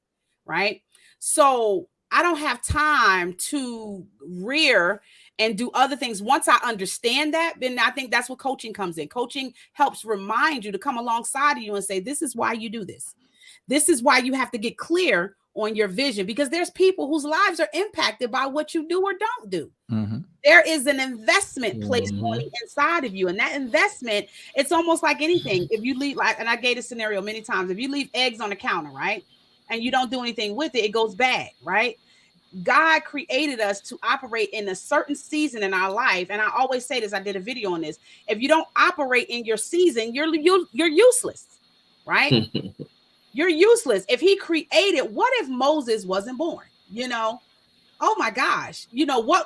right? So I don't have time to rear and do other things. Once I understand that, then I think that's what coaching comes in. Coaching helps remind you to come alongside of you and say, this is why you do this. This is why you have to get clear on your vision, because there's people whose lives are impacted by what you do or don't do. Mm-hmm. There is an investment placed on the inside of you. And that investment, it's almost like anything. If you leave, and I gave this scenario many times, if you leave eggs on the counter, right, and you don't do anything with it, it goes bad, right? God created us to operate in a certain season in our life. And I always say this, I did a video on this. If you don't operate in your season, you're useless, right? You're useless. If he created, what if Moses wasn't born? Oh my gosh,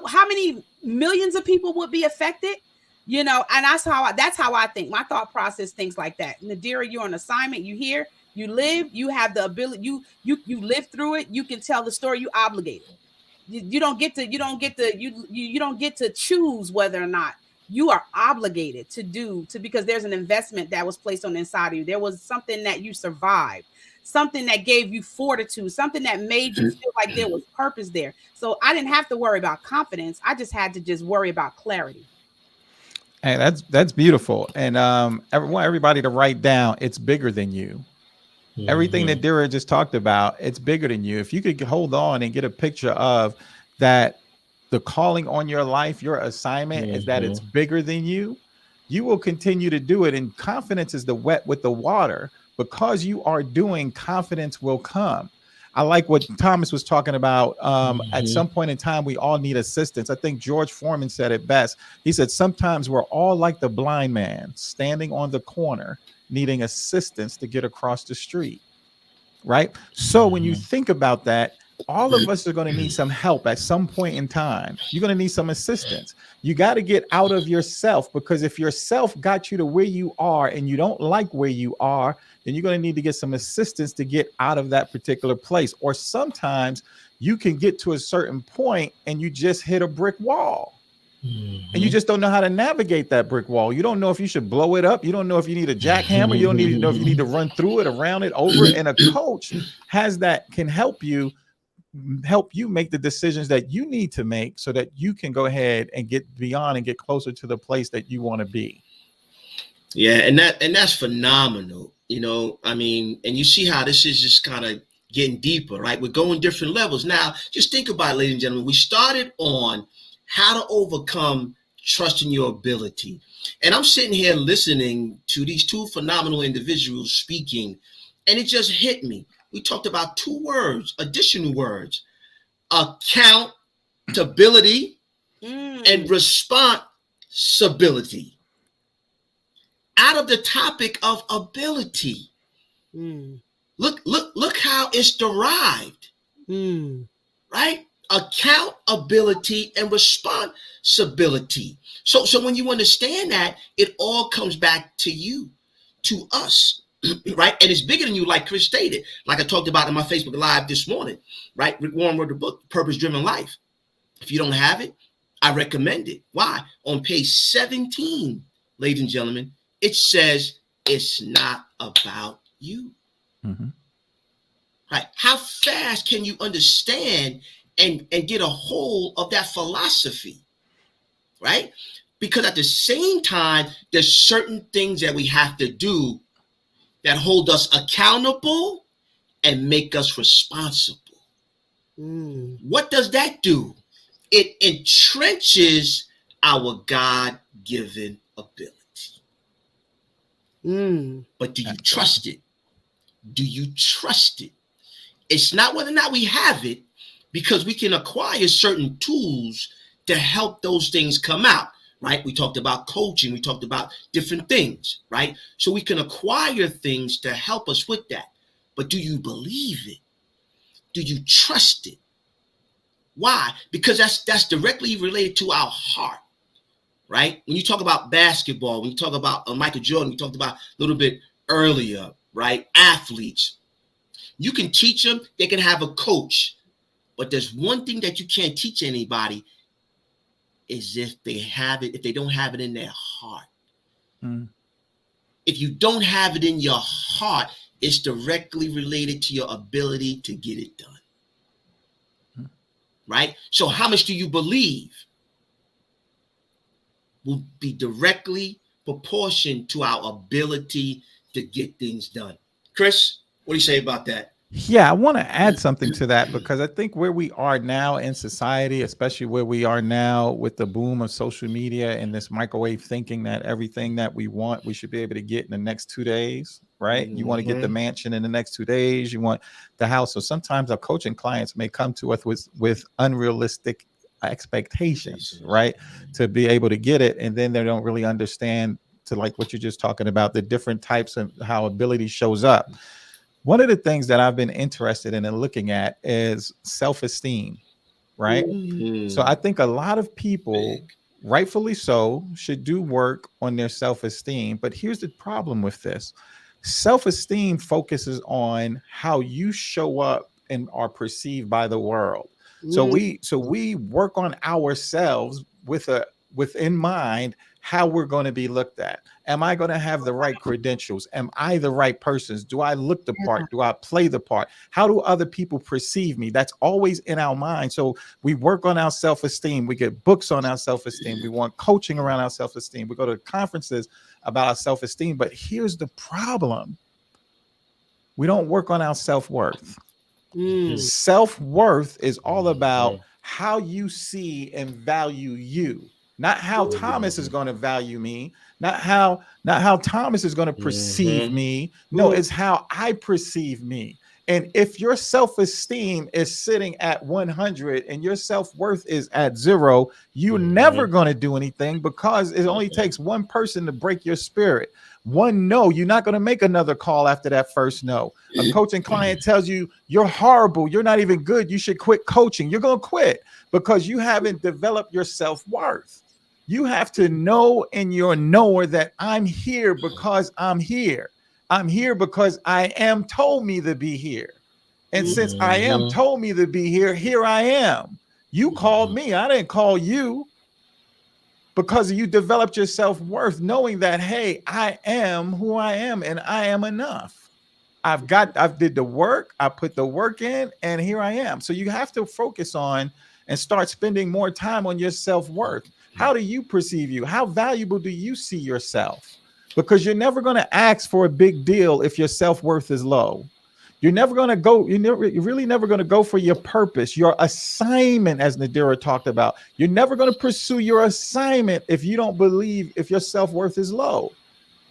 how many millions of people would be affected? And that's how I think. My thought process thinks like that. Nadira, you're on assignment, you here, you live, you have the ability, you live through it, you can tell the story, you obligated. You don't get to choose whether or not you are obligated because there's an investment that was placed on the inside of you. There was something that you survived, something that gave you fortitude, something that made you feel like there was purpose there. So I didn't have to worry about confidence. I just had to worry about clarity. And that's beautiful. And I want everybody to write down, it's bigger than you. Mm-hmm. Everything that Dira just talked about, it's bigger than you. If you could hold on and get a picture of that, the calling on your life, your assignment is that it's bigger than you, you will continue to do it. And confidence is the wet with the water. Because you are doing, confidence will come. I like what Thomas was talking about. At some point in time, we all need assistance. I think George Foreman said it best. He said, sometimes we're all like the blind man standing on the corner, needing assistance to get across the street. Right. So when you think about that, all of us are going to need some help at some point in time. You're going to need some assistance. You got to get out of yourself, because if yourself got you to where you are and you don't like where you are, then you're going to need to get some assistance to get out of that particular place. Or sometimes you can get to a certain point and you just hit a brick wall. And you just don't know how to navigate that brick wall. You don't know if you should blow it up. You don't know if you need a jackhammer. You don't need to know if you need to run through it, around it, over it. And a coach can help you make the decisions that you need to make so that you can go ahead and get beyond and get closer to the place that you want to be. Yeah, and that's phenomenal. You know, I mean, and you see how this is just kind of getting deeper, right? We're going different levels. Now, just think about it, ladies and gentlemen. We started on how to overcome trusting your ability. And I'm sitting here listening to these two phenomenal individuals speaking, and it just hit me. We talked about two words, additional words: accountability and responsibility. Out of the topic of ability, look how it's derived, right? Accountability and responsibility. So when you understand that, it all comes back to you, to us. Right? And it's bigger than you, like Chris stated, like I talked about in my Facebook Live this morning, right? Rick Warren wrote the book, Purpose Driven Life. If you don't have it, I recommend it. Why? On page 17, ladies and gentlemen, it says it's not about you. Right? How fast can you understand and get a hold of that philosophy? Right? Because at the same time, there's certain things that we have to do that hold us accountable and make us responsible. What does that do? It entrenches our God-given ability. But do you trust it? Do you trust it? It's not whether or not we have it, because we can acquire certain tools to help those things come out. Right? We talked about coaching. We talked about different things, right? So we can acquire things to help us with that. But do you believe it? Do you trust it? Why? Because that's directly related to our heart, right? When you talk about basketball, when you talk about Michael Jordan, we talked about a little bit earlier, right? Athletes. You can teach them. They can have a coach. But there's one thing that you can't teach anybody, is if they don't have it in their heart. If you don't have it in your heart, it's directly related to your ability to get it done. Right? So how much do you believe will be directly proportioned to our ability to get things done? Chris, what do you say about that? Yeah, I want to add something to that, because I think where we are now in society, especially where we are now with the boom of social media and this microwave thinking that everything that we want, we should be able to get in the next 2 days, right? You want to get the mansion in the next 2 days. You want the house. So sometimes our coaching clients may come to us with unrealistic expectations, right? To be able to get it. And then they don't really understand, to like what you're just talking about, the different types of how ability shows up. One of the things that I've been interested in and looking at is self-esteem, right? So I think a lot of people, rightfully so, should do work on their self-esteem. But here's the problem with this. Self-esteem focuses on how you show up and are perceived by the world. So we work on ourselves within mind how we're going to be looked at. Am I going to have the right credentials? Am I the right person? Do I look the part? Do I play the part? How do other people perceive me? That's always in our mind. So we work on our self-esteem. We get books on our self-esteem. We want coaching around our self-esteem. We go to conferences about our self-esteem. But here's the problem. We don't work on our self-worth. Self-worth is all about how you see and value you. Not how Thomas is going to value me, not how Thomas is going to perceive me. No, it's how I perceive me. And if your self-esteem is sitting at 100 and your self-worth is at 0, you're never going to do anything, because it only takes one person to break your spirit. One no, you're not going to make another call after that first no. A coaching client tells you you're horrible, you're not even good, you should quit coaching. You're going to quit because you haven't developed your self-worth. You have to know in your knower that I'm here because I'm here. I'm here because I am told me to be here. And since I am told me to be here, here I am. You called me. I didn't call you, because you developed your self-worth knowing that, hey, I am who I am and I am enough. I've did the work. I put the work in and here I am. So you have to focus on and start spending more time on your self-worth. How do you perceive you? How valuable do you see yourself? Because you're never going to ask for a big deal if your self-worth is low. You're never going to go. You're really never going to go for your purpose, your assignment, as Nadira talked about. You're never going to pursue your assignment if you don't believe, if your self-worth is low.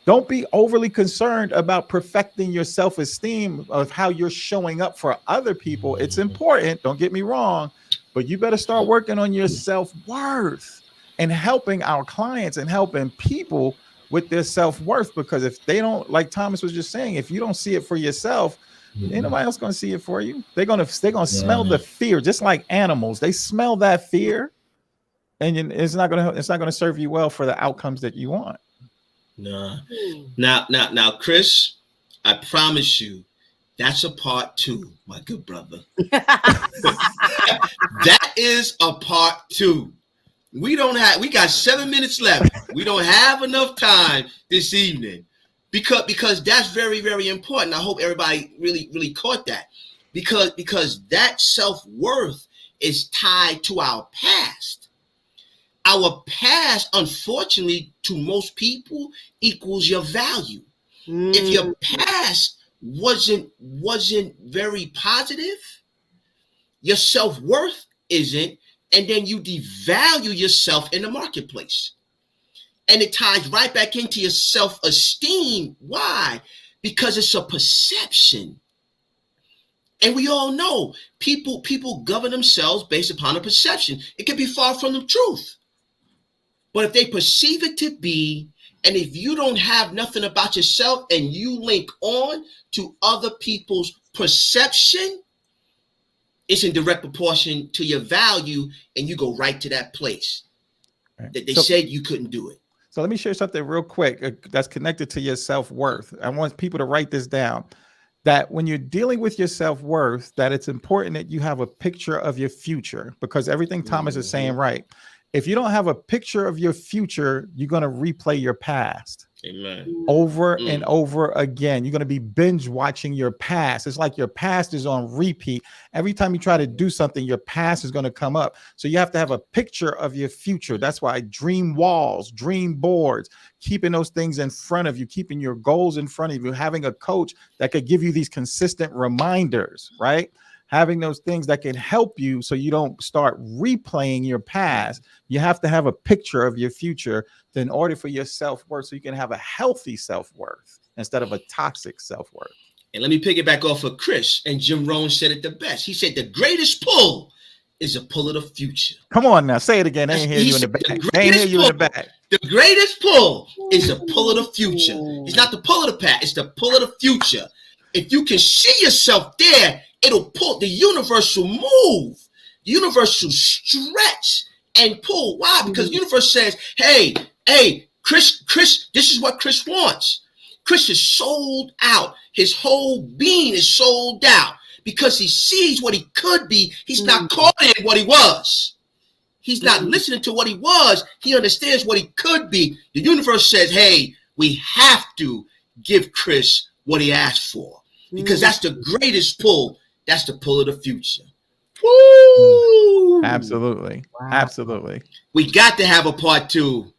Don't be overly concerned about perfecting your self-esteem of how you're showing up for other people. It's important. Don't get me wrong, but you better start working on your self-worth and helping our clients and helping people with their self-worth, because if they don't, like Thomas was just saying, if you don't see it for yourself, ain't nobody else going to see it for you. They're going to smell the fear, just like animals. They smell that fear, and it's not going to serve you well for the outcomes that you want. No. Now, Chris, I promise you, that's a part 2, my good brother. That is a part 2. We got 7 minutes left. We don't have enough time this evening because that's very, very important. I hope everybody really, really caught that, because that self-worth is tied to our past. Our past, unfortunately, to most people, equals your value. If your past wasn't very positive, your self-worth isn't. And then you devalue yourself in the marketplace. And it ties right back into your self-esteem. Why? Because it's a perception. And we all know people govern themselves based upon a perception. It can be far from the truth. But if they perceive it to be, and if you don't have nothing about yourself and you link on to other people's perception, it's in direct proportion to your value, and you go right to that place that they said you couldn't do it. So let me share something real quick that's connected to your self-worth. I want people to write this down, that when you're dealing with your self-worth, that it's important that you have a picture of your future, because everything Thomas is saying, right? If you don't have a picture of your future, you're going to replay your past. Amen. Over and over again. You're going to be binge watching your past. It's like your past is on repeat. Every time you try to do something, your past is going to come up. So you have to have a picture of your future. That's why dream walls, dream boards, keeping those things in front of you, keeping your goals in front of you, having a coach that could give you these consistent reminders, right? Having those things that can help you so you don't start replaying your past. You have to have a picture of your future in order for your self-worth, so you can have a healthy self-worth instead of a toxic self-worth. And let me piggyback off of Chris, and Jim Rohn said it the best. He said the greatest pull is a pull of the future. Come on now, say it again. They ain't hear you in the back. They ain't hear you in the back. The greatest pull is the pull of the future. It's not the pull of the past, it's the pull of the future. If you can see yourself there, it'll pull. The universe will move. The universe will stretch and pull. Why? Because the universe says, hey, Chris, this is what Chris wants. Chris is sold out. His whole being is sold out because he sees what he could be. He's not caught in what he was. He's not listening to what he was. He understands what he could be. The universe says, hey, we have to give Chris what he asked for, because that's the greatest pull. That's the pull of the future. Woo! Absolutely. Wow. Absolutely. We got to have a part 2,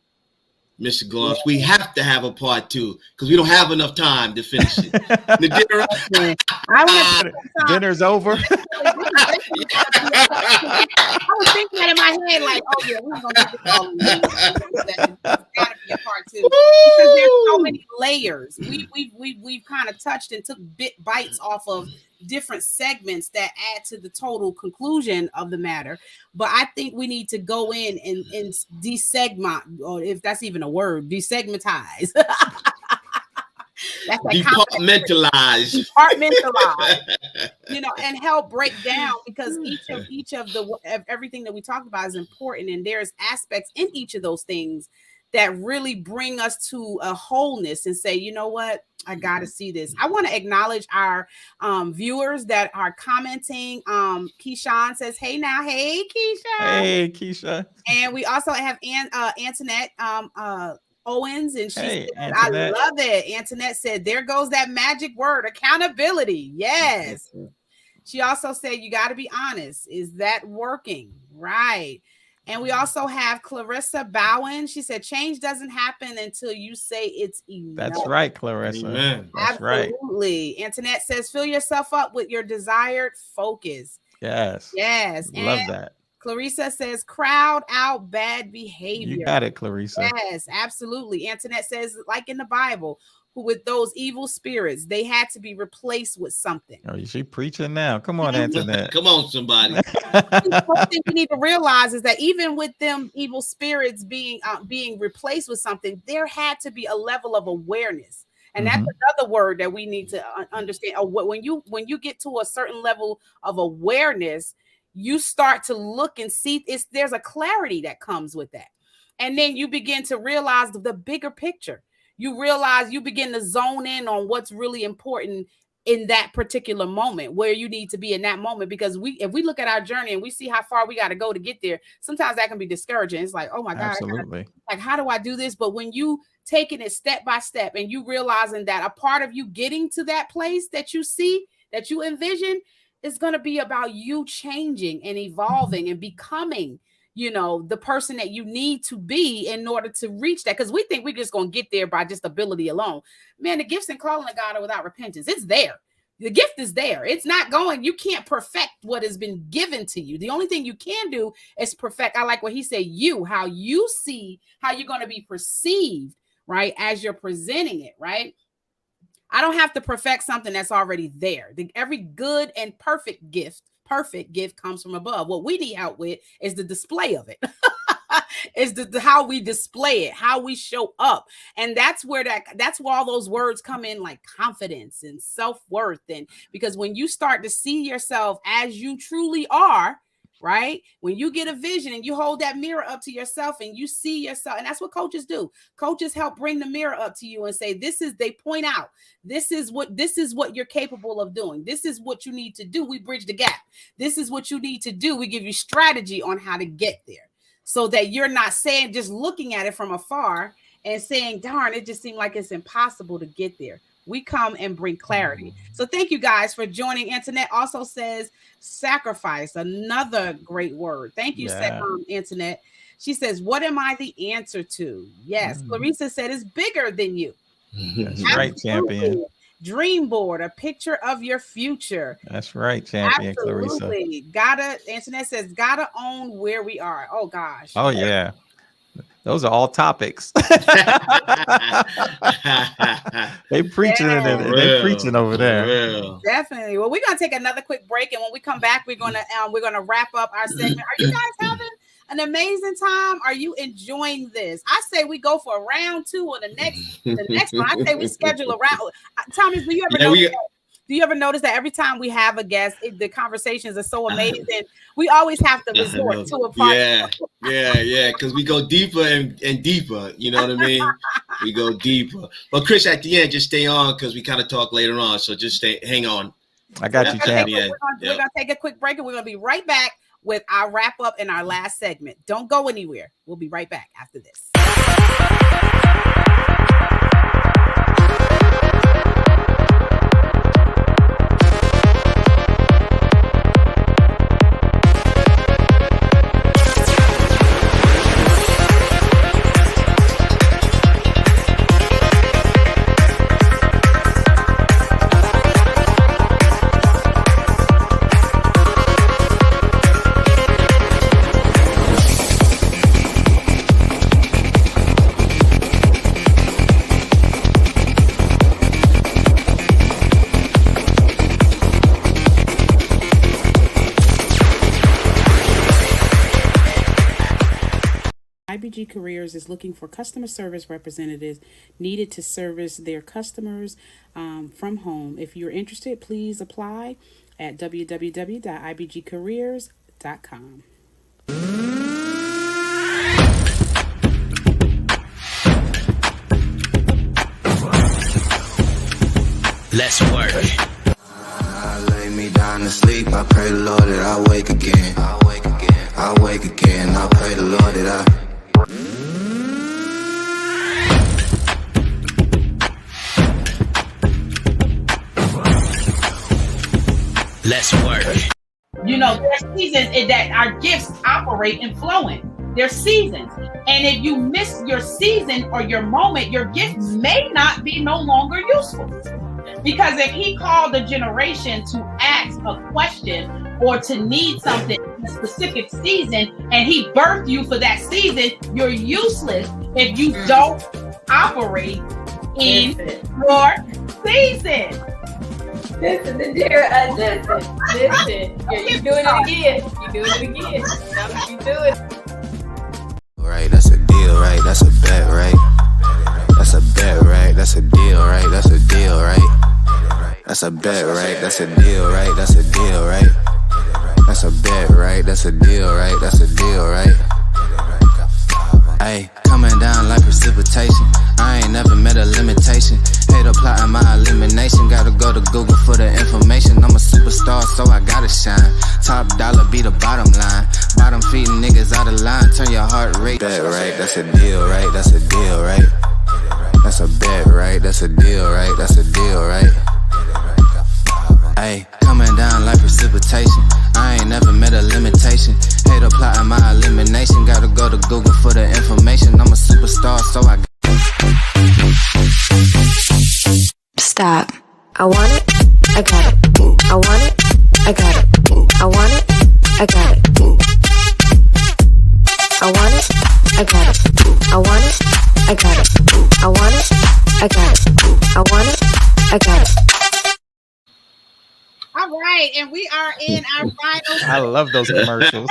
Mr. Gloss. We have to have a part 2 because we don't have enough time to finish it. Dinner's over. I was thinking that in my head, like, oh yeah, we're gonna do this all. It's gotta be a part 2 because there's so many layers. We've kind of touched and took bites off of different segments that add to the total conclusion of the matter. But I think we need to go in and desegment, or if that's even a word, desegmentize. That's like Departmentalize, you know, and help break down, because each of everything that we talked about is important, and there's aspects in each of those things that really bring us to a wholeness and say, you know what, I got to see this. I want to acknowledge our viewers that are commenting. Keyshawn says, hey now, hey Keisha. Hey Keisha. And we also have Antoinette Owens, and she said, Antoinette. I love it. Antoinette said, there goes that magic word, accountability. Yes. She also said, you got to be honest. Is that working? Right. And we also have Clarissa Bowen. She said, change doesn't happen until you say it's enough. That's right, Clarissa. Amen. That's Absolutely. right. Antoinette says, fill yourself up with your desired focus. Yes. Yes. Love And that. Clarissa says, crowd out bad behavior. You got it, Clarissa. Yes, absolutely. Antoinette says, like in the Bible, with those evil spirits, they had to be replaced with something. Oh, she preaching now. Come on, Antoinette. Come on, somebody. One thing we need to realize is that even with them evil spirits being replaced with something, there had to be a level of awareness. And that's another word that we need to understand. When you get to a certain level of awareness, you start to look and see there's a clarity that comes with that. And then you begin to realize the bigger picture. You realize, you begin to zone in on what's really important in that particular moment, where you need to be in that moment. Because if we look at our journey and we see how far we got to go to get there, sometimes that can be discouraging. It's like, oh my God, Absolutely. like, how do I do this? But when you taking it step by step and you realizing that a part of you getting to that place that you see, that you envision, is going to be about you changing and evolving and becoming, you know, the person that you need to be in order to reach that. Because we think we're just going to get there by just ability alone. Man, the gifts and calling of God are without repentance. It's there. The gift is there. It's not going. You can't perfect what has been given to you. The only thing you can do is perfect. I like what he said, how you see, how you're going to be perceived, right, as you're presenting it, right? I don't have to perfect something that's already there. Every good and perfect gift comes from above. What we need help with is the display of it. Is the how we display it, how we show up. And that's where all those words come in, like confidence and self-worth. And because when you start to see yourself as you truly are, right? When you get a vision and you hold that mirror up to yourself and you see yourself, and that's what coaches do. Coaches help bring the mirror up to you and say, they point out, this is what you're capable of doing. This is what you need to do. We bridge the gap. This is what you need to do. We give you strategy on how to get there, so that you're not saying, just looking at it from afar and saying, darn, it just seemed like it's impossible to get there. We come and bring clarity. So thank you guys for joining. Antoinette also says sacrifice, another great word. Thank you, Antoinette. She says, what am I the answer to? Yes. Clarissa said, it's bigger than you. That's right, champion. Dream board, a picture of your future. That's right, champion. Absolutely. Clarissa. Antoinette says, gotta own where we are. Oh gosh. Oh yeah. Those are all topics. They preaching they preaching over there. Definitely. Well, we're gonna take another quick break, and when we come back, we're gonna wrap up our segment. Are you guys having an amazing time? Are you enjoying this? I say we go for a round 2 on the next one. I say we schedule a round. Thomas, do you ever notice that every time we have a guest, the conversations are so amazing? We always have to resort to a part. Yeah, because we go deeper and deeper. You know what I mean? We go deeper. But Chris, at the end, just stay on, because we kind of talk later on. So just hang on. I got you, champ. We're going to take a quick break, and we're going to be right back with our wrap up and our last segment. Don't go anywhere. We'll be right back after this. IBG Careers is looking for customer service representatives needed to service their customers from home. If you're interested, please apply at www.ibgcareers.com. Let's work. I lay me down to sleep. I pray the Lord that I wake again. I wake again. I wake again. I pray the Lord that I. Let's work. You know, there's seasons in that our gifts operate and flow in. There's seasons. And if you miss your season or your moment, your gift may not be no longer useful. Because if he called a generation to ask a question or to need something in a specific season and he birthed you for that season, you're useless if you don't operate in your season. Listen, Nadira, listen. You're doing it again. You're doing it again. Now you do it. Right, that's a deal, right? That's a bet, right? That's a bet, right? That's a deal, right? That's a deal, right? That's a bet, right? That's a deal, right? That's a deal, right? That's a bet, right? That's a deal, right? That's a deal, right? Ayy, coming down like precipitation. I ain't never met a limitation. Hate plotting my elimination. Gotta go to Google for the information. I'm a superstar, so I gotta shine. Top dollar be the bottom line. Bottom feeding niggas out of line. Turn your heart rate. Bet, right? That's a deal, right? That's a deal, right? That's a bet, right? That's a deal, right? That's a deal, right? Ayy, coming down like precipitation. I ain't never met a limitation. Hate plotting my elimination. Gotta go to Google for the information. I'm a superstar, so I. Stop. I want it. I got it. I want it. I got it. I want it. I got it. I want it. I got it. I want it. I got it. I want it. I got it. I want it. I got it. All right, and we are in our final. I love those commercials.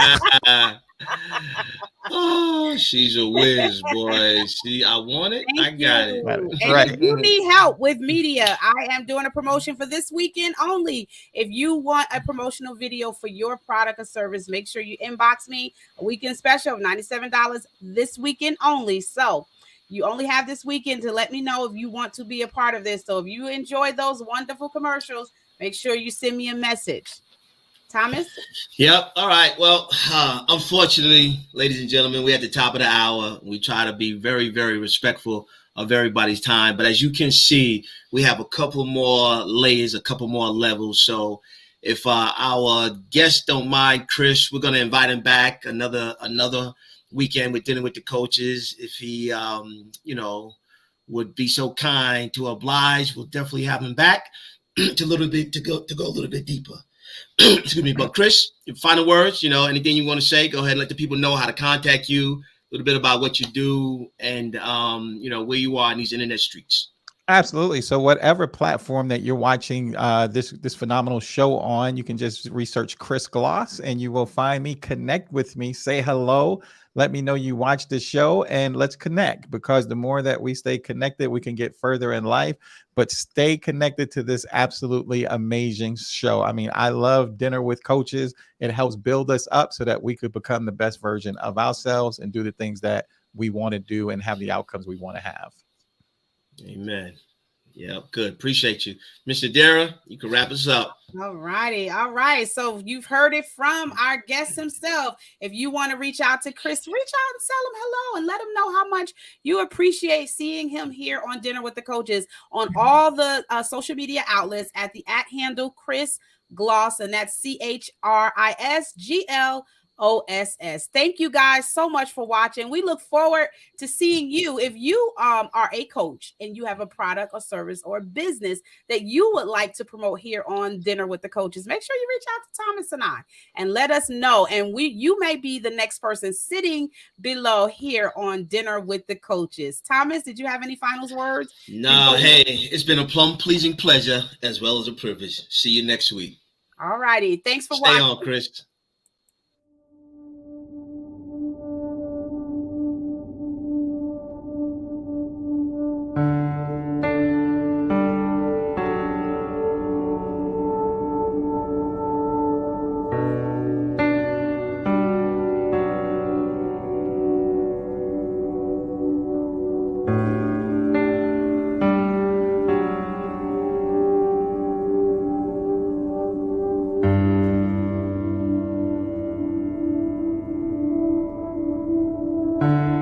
Oh, she's a whiz, boy. I want it. Thank I got you. it. And Right. if you need help with media, I am doing a promotion for this weekend only. If you want a promotional video for your product or service, make sure you inbox me. A weekend special of $97 this weekend only. So you only have this weekend to let me know if you want to be a part of this. So if you enjoy those wonderful commercials, make sure you send me a message. Thomas? Yep. All right. Well, unfortunately, ladies and gentlemen, we're at the top of the hour. We try to be very, very respectful of everybody's time. But as you can see, we have a couple more layers, a couple more levels. So if our guests don't mind, Chris, we're going to invite him back another weekend with Dinner with the Coaches. If he, would be so kind to oblige, we'll definitely have him back to go a little bit deeper. Excuse me. But Chris, your final words, anything you want to say, go ahead and let the people know how to contact you, a little bit about what you do and, where you are in these internet streets. Absolutely. So whatever platform that you're watching this phenomenal show on, you can just research Chris Gloss and you will find me. Connect with me, say hello, let me know you watch the show, and let's connect, because the more that we stay connected, we can get further in life. But stay connected to this absolutely amazing show. I mean, I love Dinner with Coaches. It helps build us up so that we could become the best version of ourselves and do the things that we want to do and have the outcomes we want to have. Amen. Yeah, good. Appreciate you. Mr. Dara, you can wrap us up. All righty. All right. So you've heard it from our guest himself. If you want to reach out to Chris, reach out and tell him hello and let him know how much you appreciate seeing him here on Dinner with the Coaches on all the social media outlets at the @handle Chris Gloss, and that's ChrisGloss. Thank you guys so much for watching. We look forward to seeing you. If you are a coach and you have a product or service or business that you would like to promote here on Dinner with the Coaches, make sure you reach out to Thomas and I and let us know. And you may be the next person sitting below here on Dinner with the Coaches. Thomas, did you have any final words? No, hey, it's been a pleasing pleasure as well as a privilege. See you next week. All righty. Thanks for watching. Stay on, Chris. it.